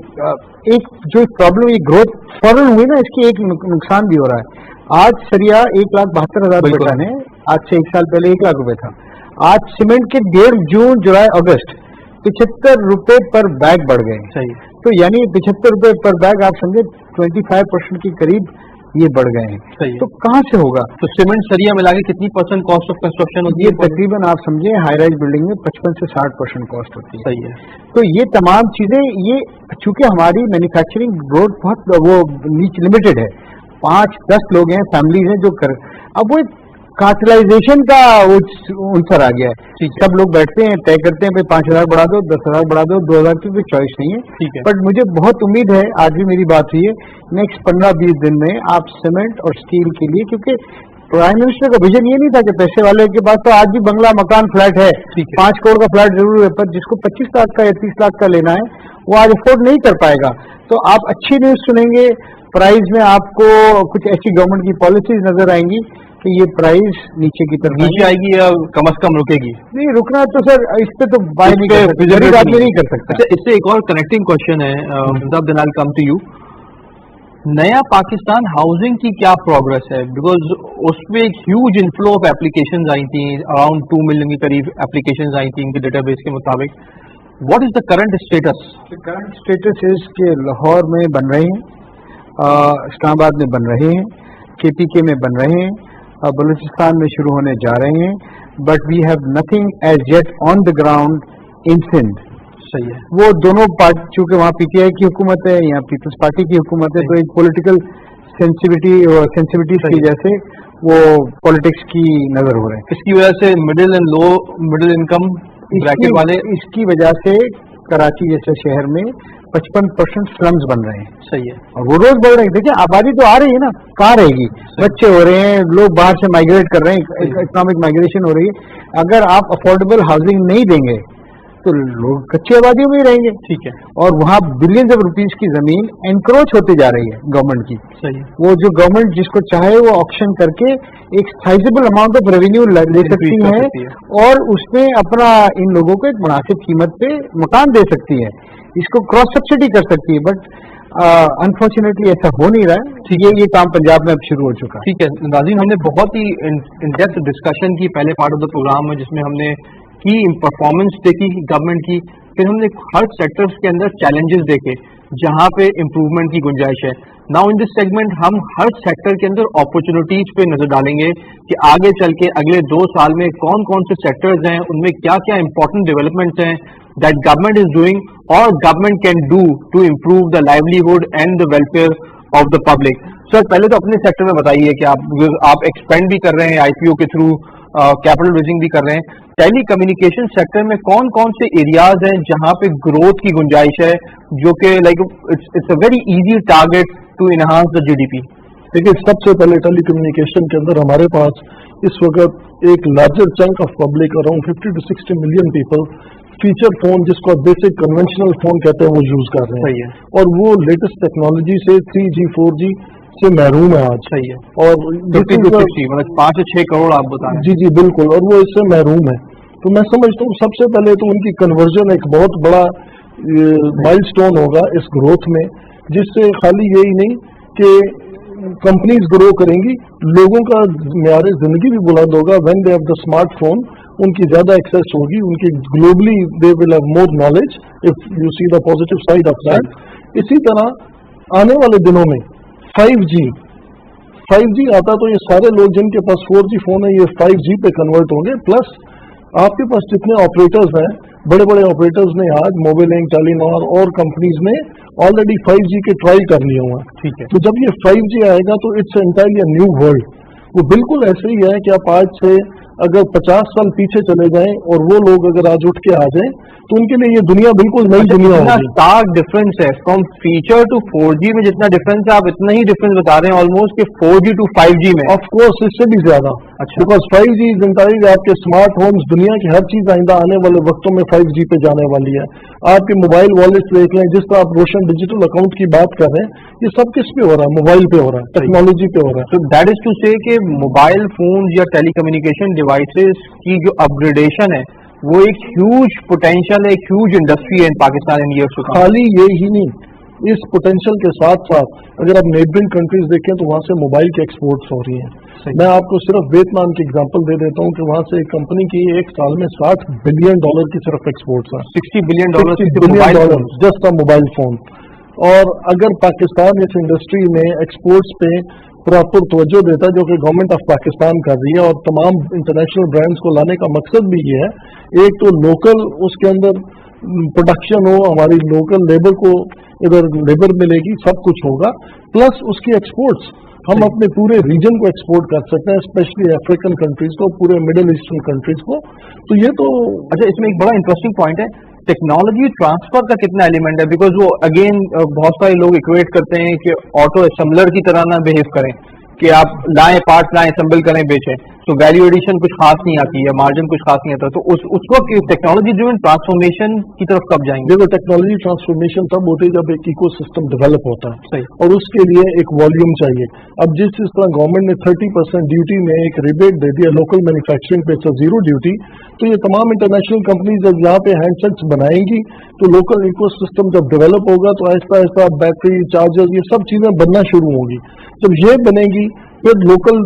[SPEAKER 4] ایک جو پرابلم یہ گروتھ فوراً ہوئی نا, اس کی ایک نقصان بھی ہو رہا ہے. آج سریا 1,72,000 روپے ٹن ہے, آج سے 1 سال پہلے 1 لاکھ روپے تھا. آج سیمنٹ کے 1.5 جون جولائی اگست 75 روپے پر بیگ بڑھ گئے. تو یعنی 75 روپے پر بیگ آپ سمجھے 25% کے قریب یہ بڑھ گئے ہیں. تو کہاں سے ہوگا؟
[SPEAKER 1] تو سیمنٹ سریا ملا کے کتنی % کاسٹ آف کنسٹرکشن ہوتی ہے؟
[SPEAKER 4] یہ تقریباً آپ سمجھیں ہائی رائز بلڈنگ میں 55 سے 60% کاسٹ ہوتی ہے.
[SPEAKER 1] صحیح ہے.
[SPEAKER 4] تو یہ تمام چیزیں, یہ چونکہ ہماری مینوفیکچرنگ گروتھ بہت وہ لمیٹڈ ہے, 5-10 لوگ ہیں, فیملیز ہیں جو کر, اب وہ کارٹلائزیشن کا عنصر آ گیا ہے. سب لوگ بیٹھتے ہیں, طے کرتے ہیں 5,000 بڑھا دو, 10,000 بڑھا دو, 2,000 کی کوئی چوائس نہیں ہے. بٹ مجھے بہت امید ہے, آج بھی میری بات ہوئی ہے, نیکسٹ 15-20 دن میں آپ سیمنٹ اور اسٹیل کے لیے, کیونکہ پرائم منسٹر کا ویژن یہ نہیں تھا کہ پیسے والے کے پاس تو آج بھی بنگلہ مکان فلیٹ ہے, 5 کروڑ کا فلیٹ ضرور ہے, پر جس کو 25 لاکھ کا یا 30 لاکھ کا لینا ہے وہ آج افورڈ نہیں کر پائے گا. تو آپ اچھی نیوز سنیں گے, پرائز میں آپ کو کچھ ایسی گورنمنٹ کی پالیسیز نظر آئیں گی کہ یہ پرائز نیچے کی طرف
[SPEAKER 1] نیچے آئے گی یا کم از کم رکے گی.
[SPEAKER 4] نہیں رکنا تو سر اس پہ تو بائی نہیں کر سکتا.
[SPEAKER 1] اس سے ایک اور کنیکٹنگ کوشچن ہے, دین آئی ول کم ٹو یو. نیا پاکستان ہاؤسنگ کی کیا پروگرس ہے؟ بیکاز اس میں ایک ہیوج انفلو آف اپلیکیشنز آئی تھیں, اراؤنڈ 2 ملین کے قریب اپلیکیشنز آئی تھیں ان کے ڈیٹا بیس کے مطابق. What is the current status?
[SPEAKER 4] Current status is کہ لاہور میں بن رہے ہیں, اسلام آباد میں بن رہے ہیں, KPK میں بن رہے ہیں, بلوچستان میں شروع ہونے جا رہے ہیں, but we have nothing as yet on the ground in Sindh.
[SPEAKER 1] صحیح ہے.
[SPEAKER 4] وہ دونوں پارٹی, چونکہ وہاں PTI کی حکومت ہے, یہاں پیپلز پارٹی کی حکومت ہے, تو ایک پولیٹیکل سینسیٹیوٹیز کی جیسے وہ پالیٹکس کی نظر ہو رہے ہیں.
[SPEAKER 1] اس کی وجہ سے middle and low middle income bracket والے,
[SPEAKER 4] اس کی وجہ سے کراچی جیسے شہر میں 55% سلمز بن رہے ہیں.
[SPEAKER 1] صحیح ہے.
[SPEAKER 4] اور وہ روز بڑھ رہے ہیں. دیکھیں آبادی تو آ رہی ہے نا, کہاں رہے گی, بچے ہو رہے ہیں, لوگ باہر سے مائگریٹ کر رہے ہیں, اکنامک مائگریشن ہو رہی ہے. اگر آپ افورڈیبل ہاؤسنگ نہیں دیں گے تو لوگ کچی آبادیوں میں ہی رہیں گے.
[SPEAKER 1] ٹھیک ہے.
[SPEAKER 4] اور وہاں بلینز آف روپیز کی زمین انکروچ ہوتی جا رہی ہے گورنمنٹ کی.
[SPEAKER 1] صحیح.
[SPEAKER 4] وہ جو گورنمنٹ جس کو چاہے وہ آکشن کر کے ایک سائزبل اماؤنٹ آف ریونیو لے سکتی ہے, اور اس میں اپنا ان لوگوں کو ایک مناسب قیمت پہ مکان دے سکتی ہے, اس کو کراس سبسڈی کر سکتی ہے. بٹ انفارچونیٹلی ایسا ہو نہیں رہا ہے. یہ کام پنجاب میں اب شروع ہو چکا ہے.
[SPEAKER 1] ٹھیک ہے ناظرین, ہم نے بہت ہی ان ڈیپتھ ڈسکشن کی پہلے پارٹ آف دا پروگرام میں, جس میں ہم نے کی پرفارمنس دیکھی گورنمنٹ کی, پھر ہم نے ہر سیکٹرز کے اندر چیلنجز دیکھے جہاں پہ امپروومنٹ کی گنجائش ہے. ناؤ ان دس سیگمنٹ ہم ہر سیکٹر کے اندر اپرچونیٹیز پہ نظر ڈالیں گے کہ آگے چل کے اگلے 2 سال میں کون کون سے سیکٹرز ہیں, ان میں کیا کیا امپورٹنٹ ڈیولپمنٹس ہیں that government is doing or government can do to improve the livelihood and the welfare of the public. سر پہلے تو اپنے سیکٹر میں بتائیے کہ آپ ایکسپینڈ بھی کر رہے ہیں IPO کے تھرو, کیپٹل ریزنگ بھی کر رہے ہیں, ٹیلی کمیونیکیشن سیکٹر میں کون کون سے ایریاز ہیں جہاں پہ گروتھ کی گنجائش ہے, جو کہ like it's a very easy target to enhance the GDP.
[SPEAKER 2] دیکھیے سب سے پہلے ٹیلی کمیونیکیشن کے اندر ہمارے پاس اس وقت ایک larger chunk of public around 50 to 60 million people feature phone, جس کو بیسک کنونشنل فون کہتے ہیں, وہ یوز کر رہے ہیں, اور وہ لیٹسٹ ٹیکنالوجی سے 3G 4G سے محروم ہے آج.
[SPEAKER 1] صحیح ہے.
[SPEAKER 2] اور
[SPEAKER 1] 5 سے 6 کروڑ آپ بتائیں.
[SPEAKER 2] جی بالکل, اور وہ اس سے محروم ہے. تو میں سمجھتا ہوں سب سے پہلے تو ان کی کنورژن ایک بہت بڑا مائل سٹون ہوگا اس گروتھ میں, جس سے خالی یہی نہیں کہ کمپنیز گرو کریں گی, لوگوں کا معیار زندگی بھی بلند ہوگا. When they have the smart phone, ان کی زیادہ ایکسیس ہوگی, ان کی globally they will have more knowledge of you see the positive side of that. اسی طرح آنے والے دنوں میں 5G آتا تو یہ سارے لوگ جن کے پاس 4G فون ہے یہ 5G پہ کنورٹ ہوں گے. پلس आपके पास जितने ऑपरेटर्स हैं, बड़े बड़े ऑपरेटर्स ने आज मोबिलिंक, टेलीनॉर और कंपनीज ने ऑलरेडी 5G के ट्राई कर लिए हुए हैं।
[SPEAKER 1] ठीक है।
[SPEAKER 2] तो जब ये 5G आएगा तो इट्स एंटायरली न्यू वर्ल्ड। वो बिल्कुल ऐसे ही है कि आप आज से अगर 50 साल पीछे चले जाएं और वो लोग अगर आज उठ के आ जाएं तो उनके लिए ये दुनिया बिल्कुल नई दुनिया
[SPEAKER 1] इतना
[SPEAKER 2] होगी।
[SPEAKER 1] स्टार्क डिफरेंस है फ्रॉम फीचर टू 4G में, जितना डिफरेंस है आप इतना ही डिफरेंस बता रहे हैं ऑलमोस्ट कि 4G टू 5G में।
[SPEAKER 2] ऑफ कोर्स इससे भी ज्यादा,
[SPEAKER 1] अच्छा।
[SPEAKER 2] बिकॉज 5G इज एंटायरली आपके स्मार्ट होम्स, दुनिया की हर चीज आइंदा आने वाले वक्तों में 5G पे जाने वाली है। आपके मोबाइल वॉलेट देख लें, जिस तरह आप रोशन डिजिटल अकाउंट की बात कर रहे हैं, ये सब किस पे हो रहा है? मोबाइल पे हो रहा है, टेक्नोलॉजी पे हो रहा है।
[SPEAKER 1] So that is to say कि मोबाइल फोन या टेलीकम्युनिकेशन डिवाइसेस की जो अपग्रेडेशन है वो एक ह्यूज पोटेंशियल है, एक ह्यूज इंडस्ट्री है in Pakistan in years to come.
[SPEAKER 2] खाली ये ही नहीं, इस पोटेंशियल के साथ साथ अगर आप नेबरिंग कंट्रीज देखें तो वहां से मोबाइल की एक्सपोर्ट्स हो रही हैं। मैं आपको सिर्फ वियतनाम की एग्जांपल दे देता हूं कि वहां से एक कंपनी की एक साल में $60 बिलियन की सिर्फ एक्सपोर्ट्स हैं।
[SPEAKER 1] $60 billion
[SPEAKER 2] just a mobile phone. और अगर पाकिस्तान इस इंडस्ट्री में एक्सपोर्ट्स पे प्रॉपर तवज्जो देता है, जो कि गवर्नमेंट ऑफ पाकिस्तान कर रही है, और तमाम इंटरनेशनल ब्रांड्स को लाने का मकसद भी ये है, एक तो लोकल उसके अंदर प्रोडक्शन हो, हमारी लोकल लेबर को इधर लेबर मिलेगी, सब कुछ होगा, प्लस उसकी एक्सपोर्ट्स हम अपने पूरे रीजन को एक्सपोर्ट कर सकते हैं, स्पेशली अफ्रीकन कंट्रीज को, पूरे मिडिल ईस्टर्न कंट्रीज को। तो ये तो
[SPEAKER 1] अच्छा, इसमें एक बड़ा इंटरेस्टिंग पॉइंट है, टेक्नोलॉजी ट्रांसफर का कितना एलिमेंट है, बिकॉज वो अगेन बहुत सारे लोग इक्वेट करते हैं कि ऑटो असेंबलर की तरह ना बिहेव करें कि आप लाएं पार्ट लाएं असेंबल करें बेचें, तो वैल्यू एडिशन कुछ खास नहीं आती है, मार्जिन कुछ खास नहीं आता, तो उस वक्त टेक्नोलॉजी ड्रिवन ट्रांसफॉर्मेशन की तरफ कब जाएंगे?
[SPEAKER 2] देखो, टेक्नोलॉजी ट्रांसफॉर्मेशन तब होती है जब एक इकोसिस्टम डेवलप होता है।
[SPEAKER 1] सही।
[SPEAKER 2] और उसके लिए एक वॉल्यूम चाहिए। अब जिस तरह गवर्नमेंट ने 30% ड्यूटी में एक रिबेट दे दिया लोकल मैन्युफैक्चरिंग पे, जीरो ड्यूटी, तो ये तमाम इंटरनेशनल कंपनीज जब यहाँ पे हैंडसेट्स बनाएंगी तो लोकल इकोसिस्टम जब डेवलप होगा तो आहिस्ता आहिस्ता बैटरी, चार्जर, ये सब चीजें बनना शुरू होंगी। जब ये बनेगी फिर लोकल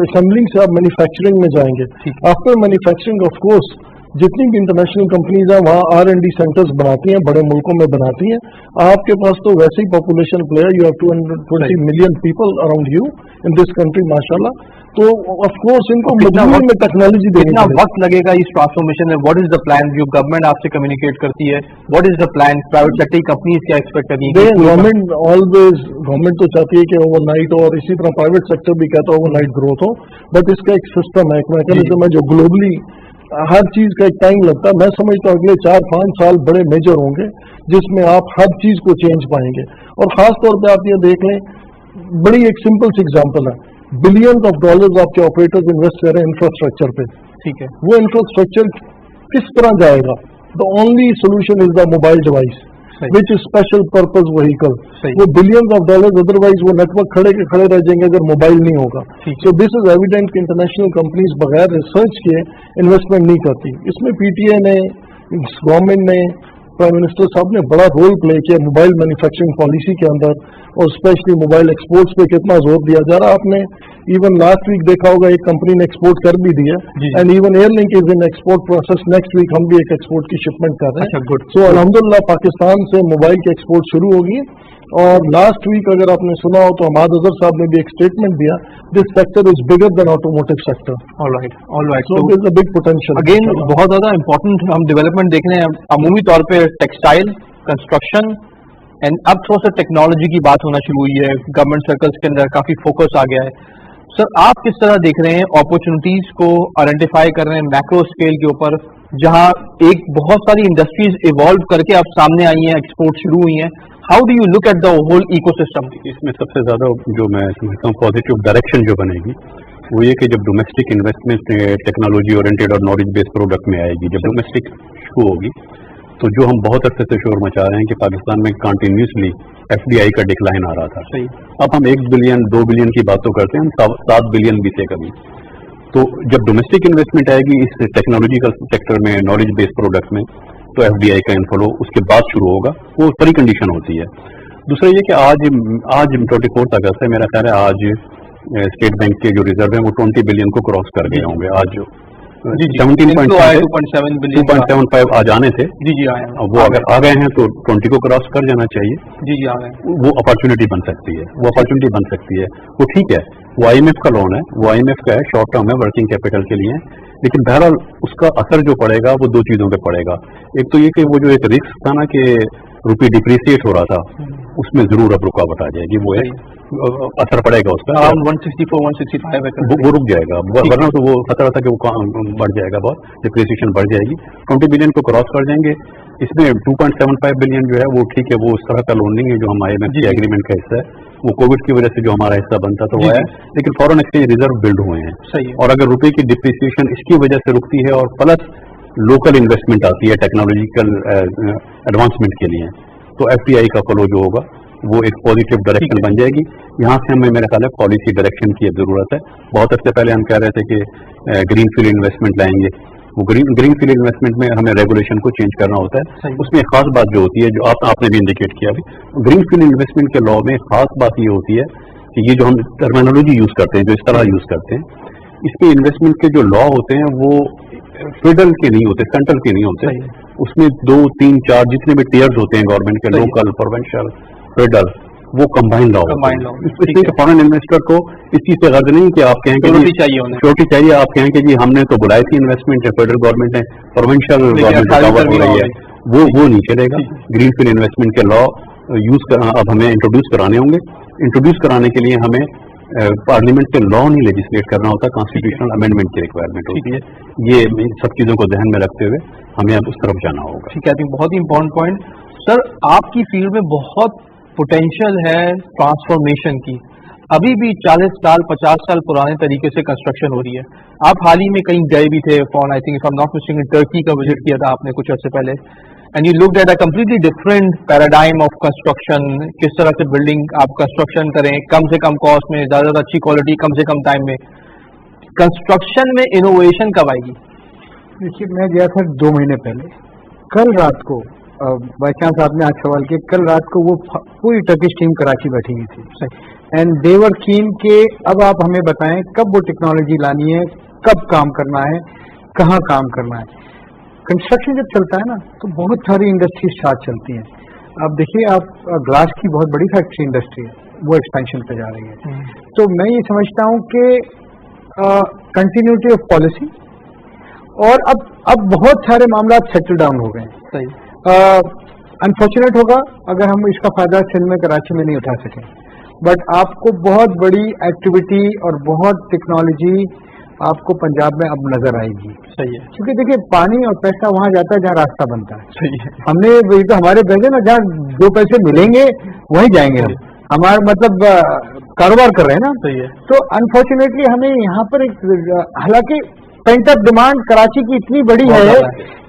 [SPEAKER 2] असेंबलिंग से आप मैन्युफैक्चरिंग में जाएंगे। आफ्टर मैन्युफैक्चरिंग ऑफ कोर्स जितनी भी इंटरनेशनल कंपनीज हैं वहाँ R&D सेंटर्स बनाती हैं, बड़े मुल्कों में बनाती हैं। आपके पास तो वैसे ही population player, you have 220 million people around you in this country माशाल्लाह, तो ऑफ कोर्स इनको मजबूरी में टेक्नोलॉजी देनी
[SPEAKER 1] कितना
[SPEAKER 2] पड़ेगी।
[SPEAKER 1] वक्त लगेगा इस ट्रांसफॉर्मेशन में? What is the plan? जो गवर्नमेंट आपसे कम्युनिकेट करती है, what is the plan? Private sector companies क्या एक्सपेक्ट करती है?
[SPEAKER 2] गवर्नमेंट तो चाहती है कि ओवरनाइट हो, और इसी तरह प्राइवेट सेक्टर भी कहता है ओवरनाइट ग्रोथ हो, बट इसका एक सिस्टम है, एक मैकेनिज्म है जो ग्लोबली हर चीज का एक टाइम लगता है। मैं समझता हूँ अगले 4-5 साल बड़े मेजर होंगे जिसमें आप हर चीज को चेंज पाएंगे। और खास तौर पे आप ये देख लें, बड़ी एक सिंपल सी एग्जांपल है, बिलियंस ऑफ डॉलर्स आपके ऑपरेटर्स इन्वेस्ट कर रहे हैं इंफ्रास्ट्रक्चर पे।
[SPEAKER 1] ठीक है।
[SPEAKER 2] वो इंफ्रास्ट्रक्चर किस तरह जाएगा? The only solution is the mobile device which is special purpose vehicle. वो बिलियंस ऑफ डॉलर्स, अदरवाइज वो नेटवर्क खड़े के खड़े रह जाएंगे अगर मोबाइल नहीं होगा। सो दिस इज एविडेंट कि इंटरनेशनल कंपनीज बगैर रिसर्च के इन्वेस्टमेंट नहीं करती। इसमें पीटीए ने, गवर्नमेंट ने, प्राइम मिनिस्टर साहब ने बड़ा रोल प्ले किया मोबाइल मैन्युफैक्चरिंग पॉलिसी के अंदर, और स्पेशली मोबाइल एक्सपोर्ट्स पे कितना जोर दिया जा रहा है। आपने इवन लास्ट वीक देखा होगा एक कंपनी ने एक्सपोर्ट कर भी दिया, and even Airlink is in export process. Next week हम भी एक एक्सपोर्ट की शिपमेंट कर रहे हैं।
[SPEAKER 1] गुड।
[SPEAKER 2] सो अल्हम्दुलिल्लाह पाकिस्तान से मोबाइल के एक्सपोर्ट शुरू होगी। और लास्ट वीक अगर आपने सुना हो तो हमाद अजहर साहब ने भी एक स्टेटमेंट दिया, this sector is bigger than automotive sector.
[SPEAKER 1] Alright, alright.
[SPEAKER 2] So there is a big potential.
[SPEAKER 1] Again बहुत ज्यादा इंपॉर्टेंट हम डेवलपमेंट देख रहे हैं अमूमी तौर पे, टेक्सटाइल, कंस्ट्रक्शन, एंड अब थोड़ा सा टेक्नोलॉजी की बात होना शुरू हुई है, गवर्नमेंट सर्कल्स के अंदर काफी फोकस आ गया है। सर, आप किस तरह देख रहे हैं अपॉर्चुनिटीज को आइडेंटिफाई कर रहे हैं मैक्रो स्केल के ऊपर, जहां एक बहुत सारी इंडस्ट्रीज इवॉल्व करके अब सामने आई हैं, एक्सपोर्ट शुरू हुई हैं? How do you look at the whole ecosystem?
[SPEAKER 3] इसमें सबसे ज्यादा जो मैं समझता हूँ पॉजिटिव डायरेक्शन जो बनेगी वो ये कि जब डोमेस्टिक इन्वेस्टमेंट टेक्नोलॉजी ओरिएंटेड और नॉलेज बेस्ड प्रोडक्ट में आएगी, जब डोमेस्टिक शुरू होगी, तो जो हम बहुत अरसे से शोर मचा रहे हैं कि पाकिस्तान में कंटिन्यूसली FDI का डिक्लाइन आ रहा था।
[SPEAKER 1] सही।
[SPEAKER 3] अब हम 1 बिलियन 2 बिलियन की बात तो करते हैं, हम 7 बिलियन भी थे कभी। तो जब डोमेस्टिक इन्वेस्टमेंट आएगी इस टेक्नोलॉजिकल सेक्टर में, नॉलेज बेस्ड प्रोडक्ट में, तो FDI का इनफ्लो उसके बाद शुरू होगा, वो परी कंडीशन होती है। दूसरा ये कि आज 24 अगस्त है, मेरा ख्याल है आज स्टेट बैंक के जो रिजर्व है वो 20 बिलियन को क्रॉस कर गए होंगे। आज
[SPEAKER 1] जी
[SPEAKER 3] 17.7
[SPEAKER 1] बिलियन
[SPEAKER 3] 2.75 आ जाने थे,
[SPEAKER 1] जी जी आए हैं,
[SPEAKER 3] वो अगर आ गए हैं तो 20 को क्रॉस कर जाना चाहिए।
[SPEAKER 1] जी जी आ गए हैं,
[SPEAKER 3] वो अपॉर्चुनिटी बन सकती है, वो अपॉर्चुनिटी बन सकती है, वो ठीक है। वो IMF का लोन है, वो IMF का है, शॉर्ट टर्म है, वर्किंग कैपिटल के लिए, लेकिन बहरहाल उसका असर जो पड़ेगा वो दो चीजों पे पड़ेगा। एक तो ये कि वो जो एक रिस्क था ना कि रुपये डिप्रिसिएट हो रहा था, उसमें जरूर अब रुकावट आ जाएगी, वो एक असर पड़ेगा उसका,
[SPEAKER 1] अराउंड 164 165 है,
[SPEAKER 3] वो रुक जाएगा, वरना तो वो खतरा था कि वो बढ़ जाएगा, बहुत डिप्रिसिएशन बढ़ जाएगी। 20 बिलियन को क्रॉस कर जाएंगे। इसमें 2.75 बिलियन जो है वो ठीक है, वो उस तरह का लोन नहीं है जो हम IMF के एग्रीमेंट का हिस्सा है, वो कोविड की वजह से जो हमारा हिस्सा बनता था वो है, लेकिन फॉरेन एक्सचेंज रिजर्व बिल्ड हुए हैं।
[SPEAKER 1] सही है,
[SPEAKER 3] और अगर रुपए की डिप्रिसिएशन इसकी वजह से रुकती है और प्लस लोकल इन्वेस्टमेंट आती है टेक्नोलॉजिकल एडवांसमेंट के लिए, तो FDI का फ्लो जो होगा वो एक पॉजिटिव डायरेक्शन बन जाएगी। यहाँ से हमें मेरा ख्याल है पॉलिसी डायरेक्शन की जरूरत है। बहुत अर्से पहले हम कह रहे थे कि ग्रीन फील्ड इन्वेस्टमेंट लाएंगे, वो ग्रीन फील्ड इन्वेस्टमेंट में हमें रेगुलेशन को चेंज करना होता है। उसमें एक खास बात जो होती है, जो आपने भी इंडिकेट किया अभी, ग्रीन फील्ड इन्वेस्टमेंट के लॉ में खास बात ये होती है कि ये जो हम टर्मिनोलॉजी यूज करते हैं, जो इस तरह यूज करते हैं, इसके इन्वेस्टमेंट के जो लॉ होते हैं वो फेडरल के नहीं होते, सेंट्रल के नहीं होते, उसमें 2, 3, 4 जितने भी टीयर्स होते हैं गवर्नमेंट के, लोकल, प्रोविंशियल, फेडरल, वो कंबाइंड लॉ। इसलिए फॉरेन इन्वेस्टर को इस चीज से गर्ज नहीं कि आप कहें कि सिक्योरिटी चाहिए, आप कहें कि जी हमने तो बुलाई थी इन्वेस्टमेंट है, फेडरल गवर्नमेंट है, प्रोविंशियल गवर्नमेंट कवर हो रही है, वो नहीं चलेगा। ग्रीन फील्ड इन्वेस्टमेंट के लॉ अब हमें इंट्रोड्यूस कराने होंगे। इंट्रोड्यूस कराने के लिए हमें पार्लियामेंट के लॉ नहीं लेजिस्लेट करना होता, कॉन्स्टिट्यूशनल अमेंडमेंट की रिक्वायरमेंट होती है। ये सब चीजों को ध्यान में रखते हुए हमें अब उस तरफ जाना होगा।
[SPEAKER 1] ठीक है, आई थिंक बहुत ही इंपॉर्टेंट पॉइंट। सर, आपकी फील्ड में बहुत पोटेंशियल है ट्रांसफॉर्मेशन की। अभी भी 40 साल 50 साल पुराने तरीके से कंस्ट्रक्शन हो रही है। आप हाल ही में कहीं गए भी थे, for I think if I am not mistaken Turkey का विजिट किया था आपने कुछ अर्से पहले, and you looked at a completely different paradigm of construction. किस तरह से बिल्डिंग आप कंस्ट्रक्शन करें कम से कम कॉस्ट में, ज्यादा अच्छी क्वालिटी कम से कम टाइम में। कंस्ट्रक्शन में इनोवेशन कब आएगी?
[SPEAKER 4] देखिए, मैं गया था 2 महीने पहले, कल रात को बाई चांस आपने आज सवाल किया, कल रात को वो पूरी टर्किश टीम कराची बैठी हुई थी, एंड देवर कीन के अब आप हमें बताएं कब वो टेक्नोलॉजी लानी है, कब काम करना है, कहाँ काम करना है। कंस्ट्रक्शन जब चलता है ना तो बहुत सारी इंडस्ट्रीज साथ चलती हैं। अब देखिए, आप ग्लास की बहुत बड़ी फैक्ट्री इंडस्ट्री है, वो एक्सपेंशन पे जा रही है। तो मैं ये समझता हूँ कि कंटिन्यूटी ऑफ पॉलिसी, और अब बहुत सारे मामला सेटल डाउन हो गए। अनफॉर्चुनेट होगा अगर हम इसका फायदा सिंध में कराची में नहीं उठा सके, बट आपको बहुत बड़ी एक्टिविटी और बहुत टेक्नोलॉजी आपको पंजाब में अब नजर आएगी।
[SPEAKER 1] सही है,
[SPEAKER 4] क्योंकि देखिए, पानी और पैसा वहां जाता है जहाँ रास्ता बनता है।
[SPEAKER 1] सही है,
[SPEAKER 4] हमने वही तो हमारे पैसे ना जहाँ 2 पैसे मिलेंगे वहीं जाएंगे हम, हमारा मतलब कारोबार कर रहे हैं ना।
[SPEAKER 1] सही है।
[SPEAKER 4] तो अनफॉर्चुनेटली हमें यहाँ पर एक, हालांकि पेंट अप डिमांड कराची की इतनी बड़ी है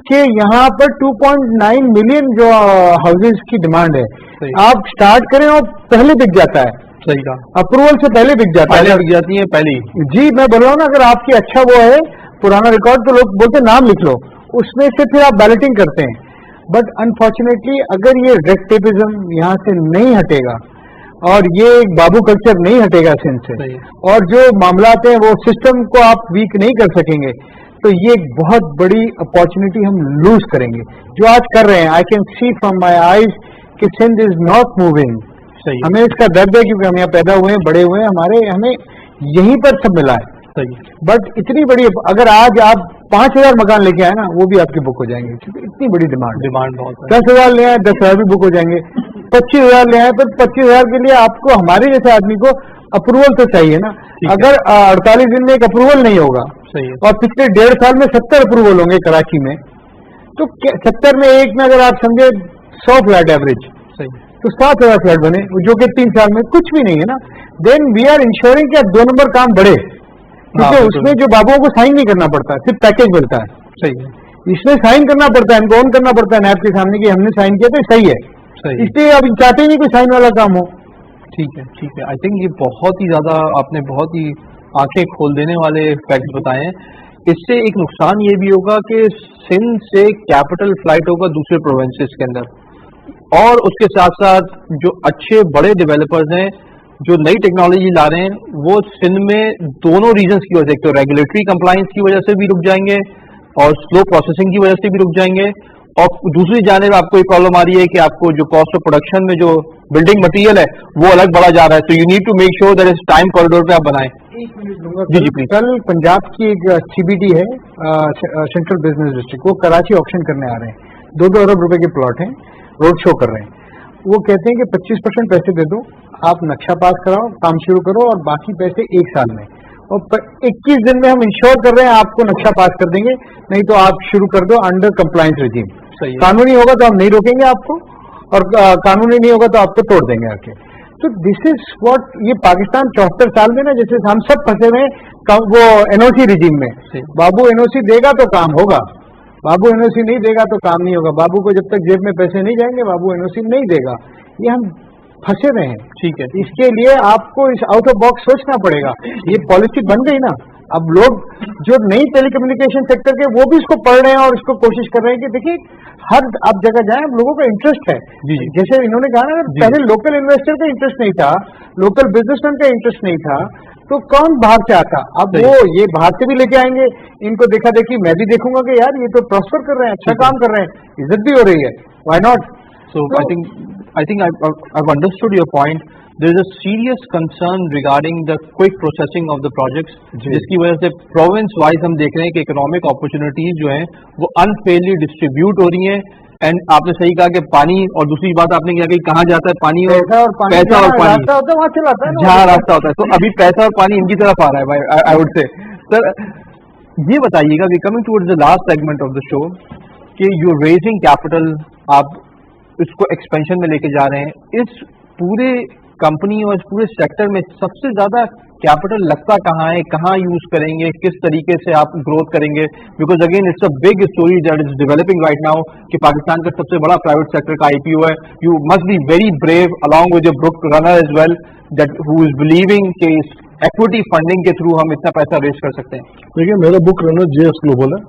[SPEAKER 4] कि यहाँ पर 2.9 मिलियन जो हाउसेज की डिमांड है, आप स्टार्ट करें और पहले बिक जाता है।
[SPEAKER 1] सही कहा,
[SPEAKER 4] अप्रूवल से पहले बिक जाता है,
[SPEAKER 1] पहले बिक जाती है पहले ही।
[SPEAKER 4] जी, मैं बोल रहा हूँ ना, अगर आपकी अच्छा वो है पुराना रिकॉर्ड तो लोग बोलते नाम लिख लो, उसमें से फिर आप बैलेटिंग करते हैं। बट अनफॉर्चुनेटली अगर ये रेड टेपिज्म यहाँ से नहीं हटेगा और ये बाबू कल्चर नहीं हटेगा सिंध से, और जो मामलात हैं वो सिस्टम को आप वीक नहीं कर सकेंगे, तो ये एक बहुत बड़ी अपॉर्चुनिटी हम लूज करेंगे जो आज कर रहे हैं। I can see from my eyes कि सिंध इज नॉट मूविंग। हमें इसका दर्द है क्योंकि हम यहाँ पैदा हुए हैं, बड़े हुए हैं, हमें यहीं पर सब मिला है। बट इतनी बड़ी, अगर आज आप 5,000 मकान लेके आए ना, वो भी आपके बुक हो जाएंगे क्योंकि इतनी बड़ी डिमांड
[SPEAKER 1] बहुत है।
[SPEAKER 4] 10,000 ले आए, 10,000 भी बुक हो जाएंगे। 25,000 ले आए, पर 25,000 के लिए आपको, हमारे जैसे आदमी को अप्रूवल तो चाहिए ना। अगर 48 दिन में एक अप्रूवल नहीं होगा, और पिछले 1.5 साल में 70 अप्रूवल होंगे कराची में, तो 70 में एक में अगर आप समझे 100 फ्लैट एवरेज, तो 7,000 फ्लैट बने, जो कि 3 साल में कुछ भी नहीं है ना। देन वी आर इंश्योरिंग कि 2 नंबर काम बढ़े, क्योंकि उसमें जो बाबुओं को साइन नहीं करना पड़ता, सिर्फ पैकेज मिलता है।
[SPEAKER 1] सही है,
[SPEAKER 4] इसमें साइन करना पड़ता है, इनको ऑन करना पड़ता है नैब के सामने कि हमने साइन किया, तो सही है। इसलिए अब चाहते ही नहीं कोई साइन वाला काम हो।
[SPEAKER 1] ठीक है, ठीक है। आई थिंक ये बहुत ही ज्यादा आपने बहुत ही आंखें खोल देने वाले फैक्ट बताए हैं। इससे एक नुकसान ये भी होगा कि सिंध से कैपिटल फ्लाइट होगा दूसरे प्रोविंसेस के अंदर, और उसके साथ साथ जो अच्छे बड़े डेवलपर्स हैं जो नई टेक्नोलॉजी ला रहे हैं वो सिंध में दोनों रीजन्स की वजह से, एक तो रेगुलेटरी कंप्लायंस की वजह से भी रुक जाएंगे और स्लो प्रोसेसिंग की वजह से भी रुक जाएंगे, और दूसरी जानिब आपको एक प्रॉब्लम आ रही है कि आपको जो कॉस्ट ऑफ प्रोडक्शन में जो बिल्डिंग मटेरियल है वो अलग बढ़ा जा रहा है, तो you need to make sure that इस टाइम कॉरिडोर पे आप बनाएं। जी जी प्लीज।
[SPEAKER 4] कल पंजाब की एक CBD है, सेंट्रल बिजनेस डिस्ट्रिक्ट, वो कराची ऑक्शन करने आ रहे हैं, 2-2 अरब रुपए के प्लॉट हैं, रोड शो कर रहे हैं। वो कहते हैं कि 25% पैसे दे दो, आप नक्शा पास कराओ, काम शुरू करो, और बाकी पैसे 1 साल में, और 21 दिन में हम इंश्योर कर रहे हैं आपको नक्शा पास कर देंगे, नहीं तो आप शुरू कर दो अंडर कंप्लायंस रिजीम। कानूनी होगा तो हम नहीं रोकेंगे आपको, और कानूनी नहीं होगा तो आपको तोड़ देंगे आके। तो दिस इज व्हाट, ये पाकिस्तान 74 साल में ना, जैसे हम सब फंसे हुए वो NOC रिजीम में, बाबू NOC देगा तो काम होगा, बाबू NOC नहीं देगा तो काम नहीं होगा, बाबू को जब तक जेब में पैसे नहीं जाएंगे बाबू NOC नहीं देगा। ये हम फंसे हुए हैं।
[SPEAKER 1] ठीक है,
[SPEAKER 4] इसके लिए आपको इस आउट ऑफ बॉक्स सोचना पड़ेगा। ये पॉलिसी बन गई ना, अब लोग जो नई टेलीकम्युनिकेशन सेक्टर के वो भी इसको पढ़ रहे हैं और इसको कोशिश कर रहे हैं कि देखिए हर आप जगह जाएं, अब लोगों का इंटरेस्ट है।
[SPEAKER 1] जी।
[SPEAKER 4] जैसे इन्होंने कहा ना, पहले लोकल इन्वेस्टर का इंटरेस्ट नहीं था, लोकल बिजनेसमैन का इंटरेस्ट नहीं था, तो कौन बाहर से आता, अब वो ये बाहर से भी लेके आएंगे, इनको देखा देखी मैं भी देखूंगा कि यार ये तो प्रॉस्पर कर रहे हैं, अच्छा काम कर रहे हैं, इज्जत भी हो रही है, why not.
[SPEAKER 1] So I think I've understood your point. There is a serious concern regarding the quick processing of the projects, जिसकी वजह से प्रोविंस वाइज हम देख रहे हैं कि इकोनॉमिक अपॉर्चुनिटीज जो हैं वो अनफेयरली डिस्ट्रीब्यूट हो रही हैं। एंड आपने सही कहा कि पानी, और दूसरी बात आपने कहा कि कहाँ जाता है पानी, और पैसा और पानी
[SPEAKER 4] रास्ता होता है वहाँ चलाता है,
[SPEAKER 1] जहाँ रास्ता होता है। तो अभी पैसा और पानी इनकी तरफ आ रहा है, आई वुड से। सर ये बताइएगा कि coming towards the last segment of the show, कि यू रेजिंग कैपिटल, आप इसको एक्सपेंशन में लेके जा रहे हैं, इस पूरे कंपनी और इस पूरे सेक्टर में सबसे ज्यादा कैपिटल लगता कहाँ है, कहाँ यूज करेंगे, किस तरीके से आप ग्रोथ करेंगे? Because again it's a big story that is developing right now कि पाकिस्तान का सबसे बड़ा प्राइवेट सेक्टर का IPO है। You must be very brave along with your book runner as well, that who is believing कि equity funding के through हम इतना पैसा रेज कर सकते हैं।
[SPEAKER 2] देखिए मेरा बुक रनर JS ग्लोबल है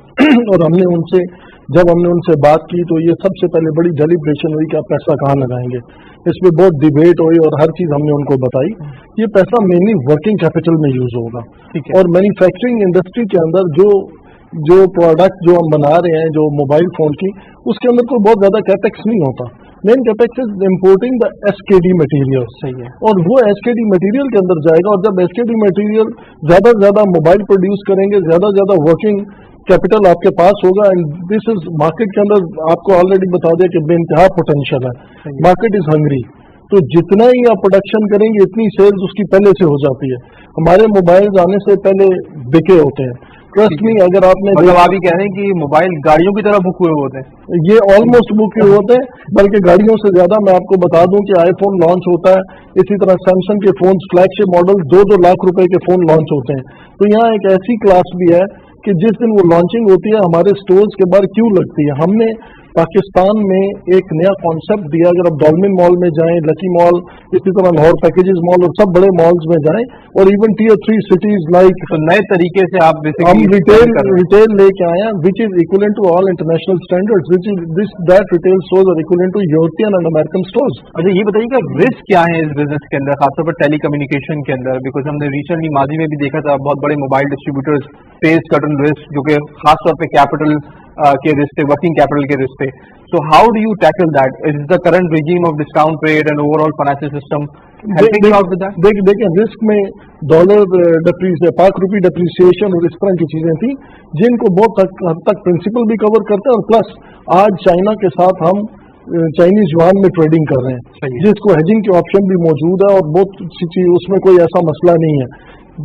[SPEAKER 2] और जब हमने उनसे बात की तो ये सबसे पहले बड़ी डेलिब्रेशन हुई कि आप पैसा कहाँ लगाएंगे। इस पर बहुत डिबेट हुई और हर चीज हमने उनको बताई। ये पैसा मेनली वर्किंग कैपिटल में यूज होगा, और मैन्युफैक्चरिंग इंडस्ट्री के अंदर जो प्रोडक्ट जो हम बना रहे हैं, जो मोबाइल फोन की, उसके अंदर कोई बहुत ज्यादा कैपेक्स नहीं होता। Main capex is importing the SKD material.
[SPEAKER 1] सही है।
[SPEAKER 2] और वो SKD मटेरियल के अंदर जाएगा, और जब SKD मटेरियल ज्यादा से ज्यादा मोबाइल प्रोड्यूस करेंगे, ज्यादा से ज्यादा वर्किंग कैपिटल आपके पास होगा। एंड दिस इज मार्केट के अंदर आपको ऑलरेडी बता दिया कि बेइंतहा पोटेंशियल है, मार्केट इज हंग्री। तो जितना ही आप प्रोडक्शन करेंगे इतनी सेल्स उसकी पहले से हो जाती है। हमारे मोबाइल आने से पहले बिके होते हैं, ट्रस्ट मी। अगर आपने,
[SPEAKER 1] मतलब आप ही कह रहे हैं कि मोबाइल गाड़ियों की तरह बुक हुए होते हैं?
[SPEAKER 2] ये ऑलमोस्ट बुक हुए होते हैं, बल्कि गाड़ियों से ज्यादा। मैं आपको बता दूं कि आईफोन लॉन्च होता है, इसी तरह सैमसंग के फोन फ्लैगशिप मॉडल 2-2 लाख रुपए के फोन लॉन्च होते हैं। तो यहाँ एक ऐसी क्लास भी है कि जिस दिन वो लॉन्चिंग होती है हमारे स्टोर्स के बाहर क्यों लगती है। हमने पाकिस्तान में एक नया कॉन्सेप्ट दिया। अगर आप डॉल्मिन मॉल में जाएं, लकी मॉल, इसी तरह लाहौर पैकेजेस मॉल और सब बड़े मॉल्स में जाएं, और इवन Tier 3 सिटीज लाइक,
[SPEAKER 1] तो नए तरीके से आप
[SPEAKER 2] हम रिटेल लेके आए हैं which is equivalent to all international standards, which is that retail stores are equivalent to European and American stores.
[SPEAKER 1] अच्छा ये बताइए कि रिस्क क्या है इस बिजनेस के अंदर, खासतौर पर टेलीकम्युनिकेशन के अंदर? बिकॉज हमने रिसेंटली माजी में भी देखा था बहुत बड़े mobile distributors face certain risk, जो कि खासतौर पर कैपिटल के रिस्क पे, वर्किंग कैपिटल के रिस्क पे। So how do you tackle that? Is the current regime of discount rate and overall financial system helping you out with that?
[SPEAKER 2] देखिए risk में डॉलर पाक रुपी डिप्रिसिएशन और इस तरह की चीजें थी जिनको बहुत हद तक प्रिंसिपल भी कवर करते हैं, और प्लस आज चाइना के साथ हम चाइनीज युआन में ट्रेडिंग कर रहे हैं, जिसको हेजिंग के ऑप्शन भी मौजूद है, और बहुत सी चीज उसमें कोई ऐसा मसला नहीं है।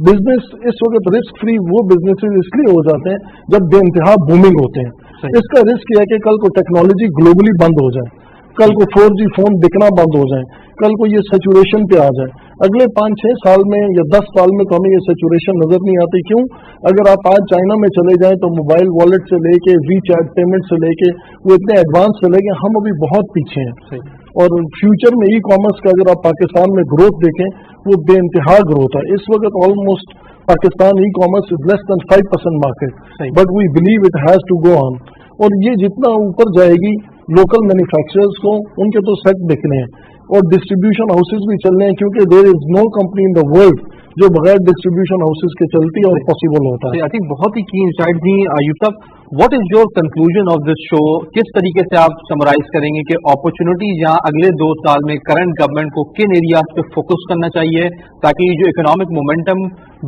[SPEAKER 2] बिजनेस इस वक्त रिस्क फ्री वो बिजनेसेस इसलिए हो जाते हैं जब बेइंतहा बूमिंग होते हैं। इसका रिस्क यह है कि कल को टेक्नोलॉजी ग्लोबली बंद हो जाए, कल को 4G फोन बिकना बंद हो जाए, कल को ये सैचुरेशन पे आ जाए। अगले 5-6 साल में या 10 साल में तो हमें ये सैचुरेशन नजर नहीं आती। क्यों? अगर आप आज चाइना में चले जाएं तो मोबाइल वॉलेट से लेके वीचैट पेमेंट से लेके वो इतने एडवांस चले गए, हम अभी बहुत पीछे हैं। और फ्यूचर में ई-कॉमर्स का अगर आप पाकिस्तान में ग्रोथ देखें वो बेइंतहा ग्रोथ है। इस वक्त almost Pakistan e-commerce is less than 5% market, but we believe it has to go on. और ये जितना ऊपर जाएगी लोकल मैन्युफैक्चरर्स को उनके तो सेट दिखने हैं, और डिस्ट्रीब्यूशन हाउसेज भी चल रहे हैं, क्योंकि there is no company in the world जो बगैर डिस्ट्रीब्यूशन हाउसेज के चलती है और पॉसिबल होता है।
[SPEAKER 1] आई थिंक बहुत ही की इंसाइट थी आयुब साहब. What is your conclusion of this show? किस तरीके से आप समराइज करेंगे कि अपॉर्चुनिटी जहां अगले 2 साल में करंट गवर्नमेंट को किन एरियाज पे फोकस करना चाहिए ताकि जो इकोनॉमिक मोमेंटम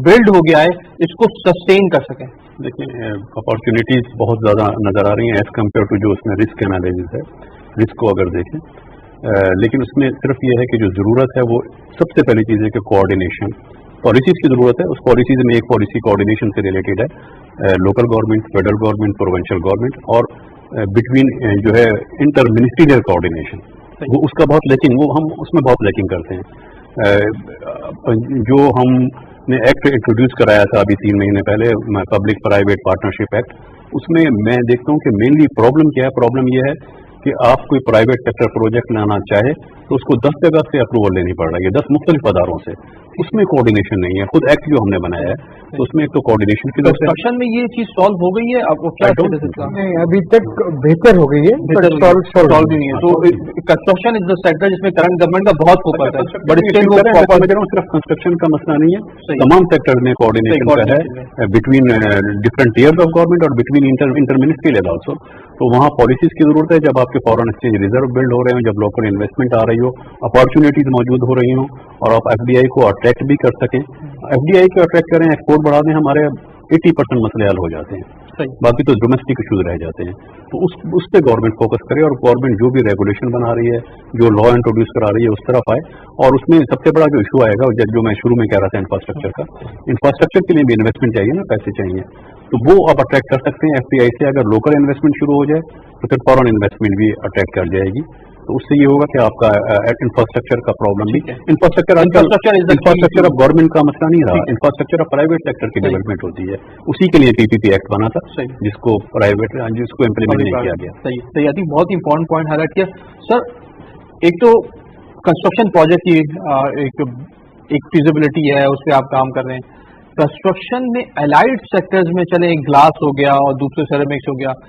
[SPEAKER 1] बिल्ड हो गया है इसको सस्टेन कर सकें?
[SPEAKER 3] देखिए, अपॉर्चुनिटीज बहुत ज़्यादा नज़र आ रही हैं एज़ कम्पेयर टू जो उसमें रिस्क एनालिसिस है. रिस्क को अगर देखें, लेकिन उसमें सिर्फ ये है कि जो ज़रूरत है वो सबसे पहली चीज़ है कि कोऑर्डिनेशन, पॉलिसीज़ की ज़रूरत है. उस पॉलिसीज़ में एक पॉलिसी कोऑर्डिनेशन से रिलेटेड है, local government, federal government, provincial government, और बिटवीन जो है इंटर मिनिस्ट्रियल कोऑर्डिनेशन, वो उसका बहुत लैकिंग, वो हम उसमें बहुत लैकिंग करते हैं. जो हमने एक्ट इंट्रोड्यूस कराया था अभी 3 महीने पहले, पब्लिक प्राइवेट पार्टनरशिप एक्ट, उसमें मैं देखता हूँ कि मेनली प्रॉब्लम क्या है. प्रॉब्लम ये है कि आप कोई प्राइवेट सेक्टर प्रोजेक्ट लाना चाहे तो उसको 10 जगह से अप्रूवल लेनी पड़ रही है, 10 मुख्तलिफ अदारों से. उसमें कोऑर्डिनेशन नहीं है. खुद एक्ट जो हमने बनाया है तो उसमें एक तो कोऑर्डिनेशन की जरूरत है.
[SPEAKER 1] कंस्ट्रक्शन में ये चीज सॉल्व हो गई है? आपको क्या
[SPEAKER 4] नहीं, अभी तक बेहतर हो गई है,
[SPEAKER 1] सॉल्व भी नहीं है. तो कंस्ट्रक्शन इज द सेक्टर जिसमें करंट गवर्नमेंट का बहुत फोकस है, बट स्टिल वो
[SPEAKER 3] सिर्फ कंस्ट्रक्शन का मसला नहीं है, तमाम सेक्टर में कोऑर्डिनेशन का है between different tears of government और बिटवीन इंटर मिनिस्ट्रियल ऑल्सो. तो वहाँ पॉलिसीज की जरूरत है. जब आपके फॉरेन एक्सचेंज रिजर्व बिल्ड हो रहे हो, जब लोकल इन्वेस्टमेंट आ रही हो, अपॉर्चुनिटीज मौजूद हो रही हो, और आप एफडीआई को अट्रैक्ट भी कर सकें. एफडीआई को अट्रैक्ट करें, एक्सपोर्ट बढ़ा दें, हमारे 80% मसले हल हो जाते हैं. बाकी तो डोमेस्टिक इशूज रह जाते हैं. तो उस पर गवर्नमेंट फोकस करे, और गवर्नमेंट जो भी रेगुलेशन बना रही है, जो लॉ इंट्रोड्यूस करा रही है, उस तरफ आए. और उसमें सबसे बड़ा जो इशू आएगा, जो मैं शुरू में कह रहा था इंफ्रास्ट्रक्चर का, इंफ्रास्ट्रक्चर के लिए भी इन्वेस्टमेंट चाहिए ना, पैसे चाहिए. तो वो आप अट्रैक्ट कर सकते हैं एफडीआई से. अगर लोकल इन्वेस्टमेंट शुरू हो जाए तो फिर फॉरेन इन्वेस्टमेंट भी अट्रैक्ट कर जाएगी. तो उससे ये होगा कि आपका इंफ्रास्ट्रक्चर का प्रॉब्लम भी, इंफ्रास्ट्रक्चर अब गवर्नमेंट का मसला नहीं रहा, इंफ्रास्ट्रक्चर अब प्राइवेट सेक्टर की डेवलपमेंट होती है. उसी के लिए पीपीपी एक्ट बना था, जिसको इम्प्लीमेंट नहीं किया गया.
[SPEAKER 1] सही. आई थिंक बहुत इंपॉर्टेंट पॉइंट हाईलाइट किया सर. एक तो कंस्ट्रक्शन प्रोजेक्ट की एक फिजिबिलिटी है, उस पर आप काम कर रहे हैं. कंस्ट्रक्शन में एलाइड सेक्टर्स में चले, ग्लास हो गया और दूसरे सेरेमिक्स हो गया.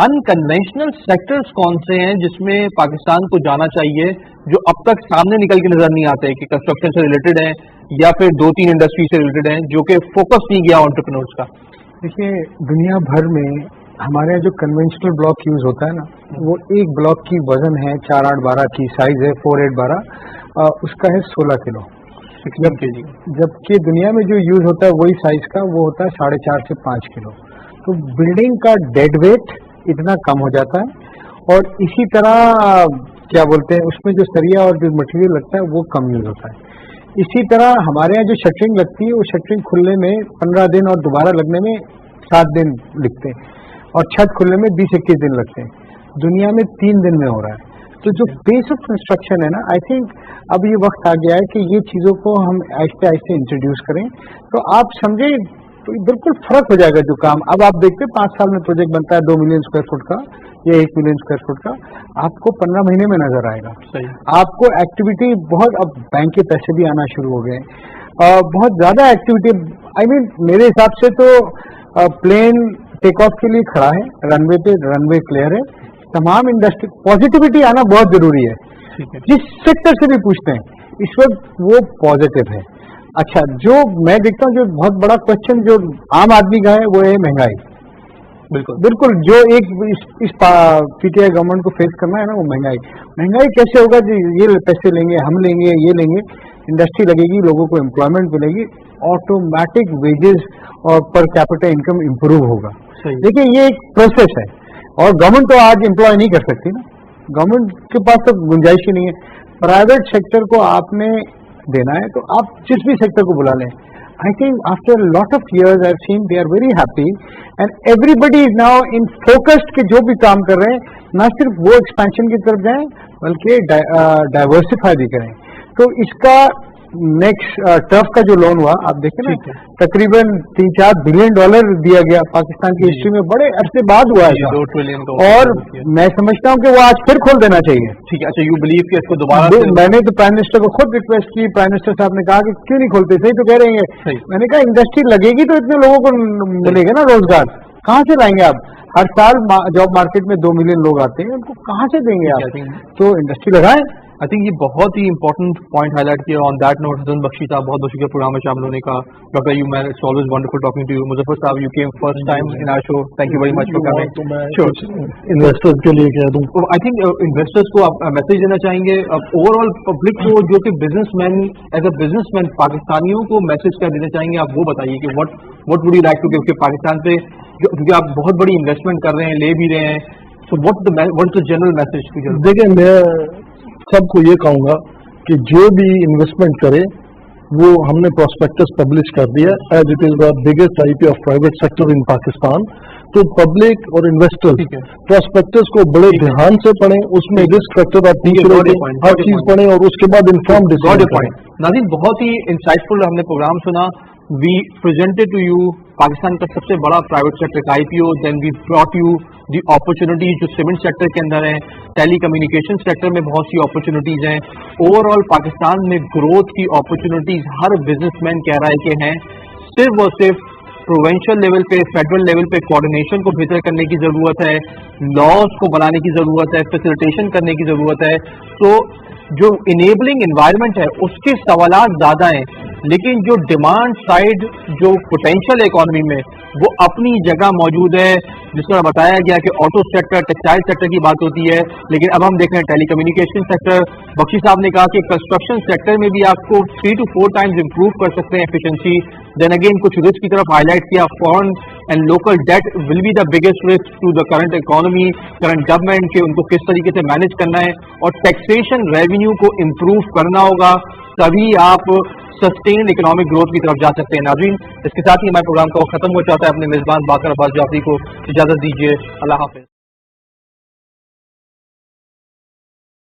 [SPEAKER 1] अनकन्वेंशनल सेक्टर्स कौन से हैं जिसमें पाकिस्तान को जाना चाहिए, जो अब तक सामने निकल के नजर नहीं आते कि कंस्ट्रक्शन से रिलेटेड हैं या फिर 2-3 इंडस्ट्री से रिलेटेड हैं, जो कि फोकस नहीं गया एंटरप्रेन्योर्स का?
[SPEAKER 4] देखिए, दुनिया भर में हमारे यहाँ जो कन्वेंशनल ब्लॉक यूज होता है ना, वो एक ब्लॉक की वजन है 4-8-12 की, साइज है 4-8-12, उसका है 16 किलो. जबकि दुनिया में जो यूज होता है वही साइज का, वो होता है 4.5 से 5 किलो. तो बिल्डिंग का डेड वेट इतना कम हो जाता है, और इसी तरह क्या बोलते हैं, उसमें जो सरिया और जो मटेरियल लगता है वो कम यूज होता है. इसी तरह हमारे यहाँ जो शटरिंग लगती है, वो शटरिंग खुलने में 15 दिन और दोबारा लगने में 7 दिन लगते हैं, और छत खुलने में 20-21 दिन लगते हैं. दुनिया में 3 दिन में हो रहा है. तो जो बेस ऑफ कंस्ट्रक्शन है ना, आई थिंक अब ये वक्त आ गया है कि ये चीज़ों को हम आहिस्ते आहिस्ते इंट्रोड्यूस करें. तो आप समझे, तो बिल्कुल फर्क हो जाएगा जो काम. अब आप देखते 5 साल में प्रोजेक्ट बनता है 2 मिलियन स्क्वायर फुट का या 1 मिलियन स्क्वायर फुट का, आपको 15 महीने में नजर आएगा. आपको एक्टिविटी बहुत, अब बैंक के पैसे भी आना शुरू हो गए, बहुत ज्यादा एक्टिविटी. आई मीन मेरे हिसाब से तो प्लेन टेक ऑफ के लिए खड़ा है, रनवे पे रनवे क्लियर है. तमाम इंडस्ट्री पॉजिटिविटी आना बहुत जरूरी है. जिस सेक्टर से भी पूछते हैं इस वक्त वो पॉजिटिव है. अच्छा, जो मैं देखता हूँ जो बहुत बड़ा क्वेश्चन जो आम आदमी का है वो है महंगाई. बिल्कुल जो एक इस पीटीआई गवर्नमेंट को फेस करना है ना, वो महंगाई कैसे होगा जी? ये पैसे लेंगे, हम लेंगे, ये लेंगे, इंडस्ट्री लगेगी, लोगों को एम्प्लॉयमेंट मिलेगी, ऑटोमेटिक वेजेस और पर कैपिटा इनकम इंप्रूव होगा. देखिए, ये एक प्रोसेस है, और गवर्नमेंट तो आज एम्प्लॉय नहीं कर सकती ना, गवर्नमेंट के पास तो गुंजाइश ही नहीं है. प्राइवेट सेक्टर को आपने देना है तो आप जिस भी सेक्टर को बुला लें. I think after a lot of years I've seen they are very happy and everybody is now in focused कि जो भी काम कर रहे हैं ना सिर्फ वो एक्सपेंशन की तरफ जाएं बल्कि डाइवर्सिफाई भी करें. तो इसका नेक्स्ट टर्फ का जो लोन हुआ आप देखें ना, तकरीबन $3-4 बिलियन दिया गया पाकिस्तान की हिस्ट्री में, बड़े अरसे बाद हुआ है,
[SPEAKER 1] 2 ट्रिलियन.
[SPEAKER 4] और मैं समझता हूँ कि वो आज फिर खोल देना चाहिए.
[SPEAKER 1] ठीक है. अच्छा, यू बिलीव कि इसको दोबारा?
[SPEAKER 4] मैंने तो प्राइम मिनिस्टर को खुद रिक्वेस्ट की, प्राइम मिनिस्टर साहब ने कहा कि क्यों नहीं खोलते, सही तो कह रहे हैं. मैंने कहा इंडस्ट्री लगेगी तो इतने लोगों को मिलेगा ना रोजगार, कहाँ से लाएंगे आप? हर साल जॉब मार्केट में 2 मिलियन लोग आते हैं, उनको कहाँ से देंगे आप? तो इंडस्ट्री लगाएं.
[SPEAKER 1] आई थिंक ये बहुत ही इंपॉर्टेंट पॉइंट हाईलाइट किया. On that note Hasan Bakhshi साहब बहुत बहुत शुक्रिया प्रोग्राम में शामिल होने का. डॉक्टर यू मैन, it's always wonderful talking to you. Muzaffar साहब, you came first time in our show. Thank you very much for coming.
[SPEAKER 2] तो मैं
[SPEAKER 1] Sure.
[SPEAKER 2] इन्वेस्टर्स के लिए कह दूं,
[SPEAKER 1] आई थिंक इन्वेस्टर्स को आप मैसेज देना चाहेंगे ओवरऑल पब्लिक को, जो कि बिजनेसमैन एज अ बिजनेसमैन पाकिस्तानियों को मैसेज क्या देना चाहेंगे, आप वो बताइए कि what would you like to give. Pakistan पे क्योंकि आप बहुत बड़ी इन्वेस्टमेंट कर रहे हैं, ले भी रहे हैं, so what the general message to you?
[SPEAKER 2] देखिए मैं सबको ये कहूंगा कि जो भी इन्वेस्टमेंट करे वो हमने प्रोस्पेक्टस पब्लिश कर दिया as it is the biggest IPO of private sector in Pakistan. तो पब्लिक और इन्वेस्टर्स
[SPEAKER 1] ठीक है.
[SPEAKER 2] प्रोस्पेक्टस को बड़े ध्यान से पढ़ें, उसमें रिस्क फैक्टर आप पूछ रहे थे, हर चीज पढ़ें और उसके बाद इन्फॉर्म डिसीजन करें.
[SPEAKER 1] नाज़रीन, बहुत ही इंसाइटफुल हमने प्रोग्राम सुना. We presented to you Pakistan का सबसे बड़ा प्राइवेट सेक्टर का IPO. Then we brought you the opportunities जो सीमेंट सेक्टर के अंदर हैं, टेली कम्युनिकेशन सेक्टर में बहुत सी अपॉर्चुनिटीज हैं. ओवरऑल पाकिस्तान में ग्रोथ की अपॉर्चुनिटीज हर बिजनेसमैन कह रहा है कि हैं. सिर्फ और सिर्फ प्रोविंशियल लेवल पे, फेडरल लेवल पे कोऑर्डिनेशन को बेहतर करने की जरूरत है, लॉज को बनाने की जरूरत है, फैसिलिटेशन करने की जरूरत है. तो जो इनेबलिंग एनवायरनमेंट है उसके सवालात ज्यादा हैं, लेकिन जो डिमांड साइड जो पोटेंशियल है इकोनॉमी में वो अपनी जगह मौजूद है. जिस तरह बताया गया कि ऑटो सेक्टर, टेक्सटाइल सेक्टर की बात होती है, लेकिन अब हम देख रहे हैं टेली कम्युनिकेशन सेक्टर. बख्शी साहब ने कहा कि कंस्ट्रक्शन सेक्टर में भी आपको 3 to 4 टाइम्स इंप्रूव कर सकते हैं एफिशिएंसी. देन अगेन कुछ रिस्क की तरफ हाईलाइट किया. Foreign and local debt will be the biggest risk to the current economy, current government के, उनको किस तरीके से मैनेज करना है. और टैक्सेशन रेवेन्यू को इम्प्रूव करना होगा, तभी आप सस्टेन इकोनॉमिक ग्रोथ की तरफ जा सकते हैं. नाज़रीन, इसके साथ ही हमारे प्रोग्राम का वक्त खत्म हो जाता है. अपने मेजबान बाकर अब्बास जाफरी को इजाजत दीजिए. अल्लाह हाफिज.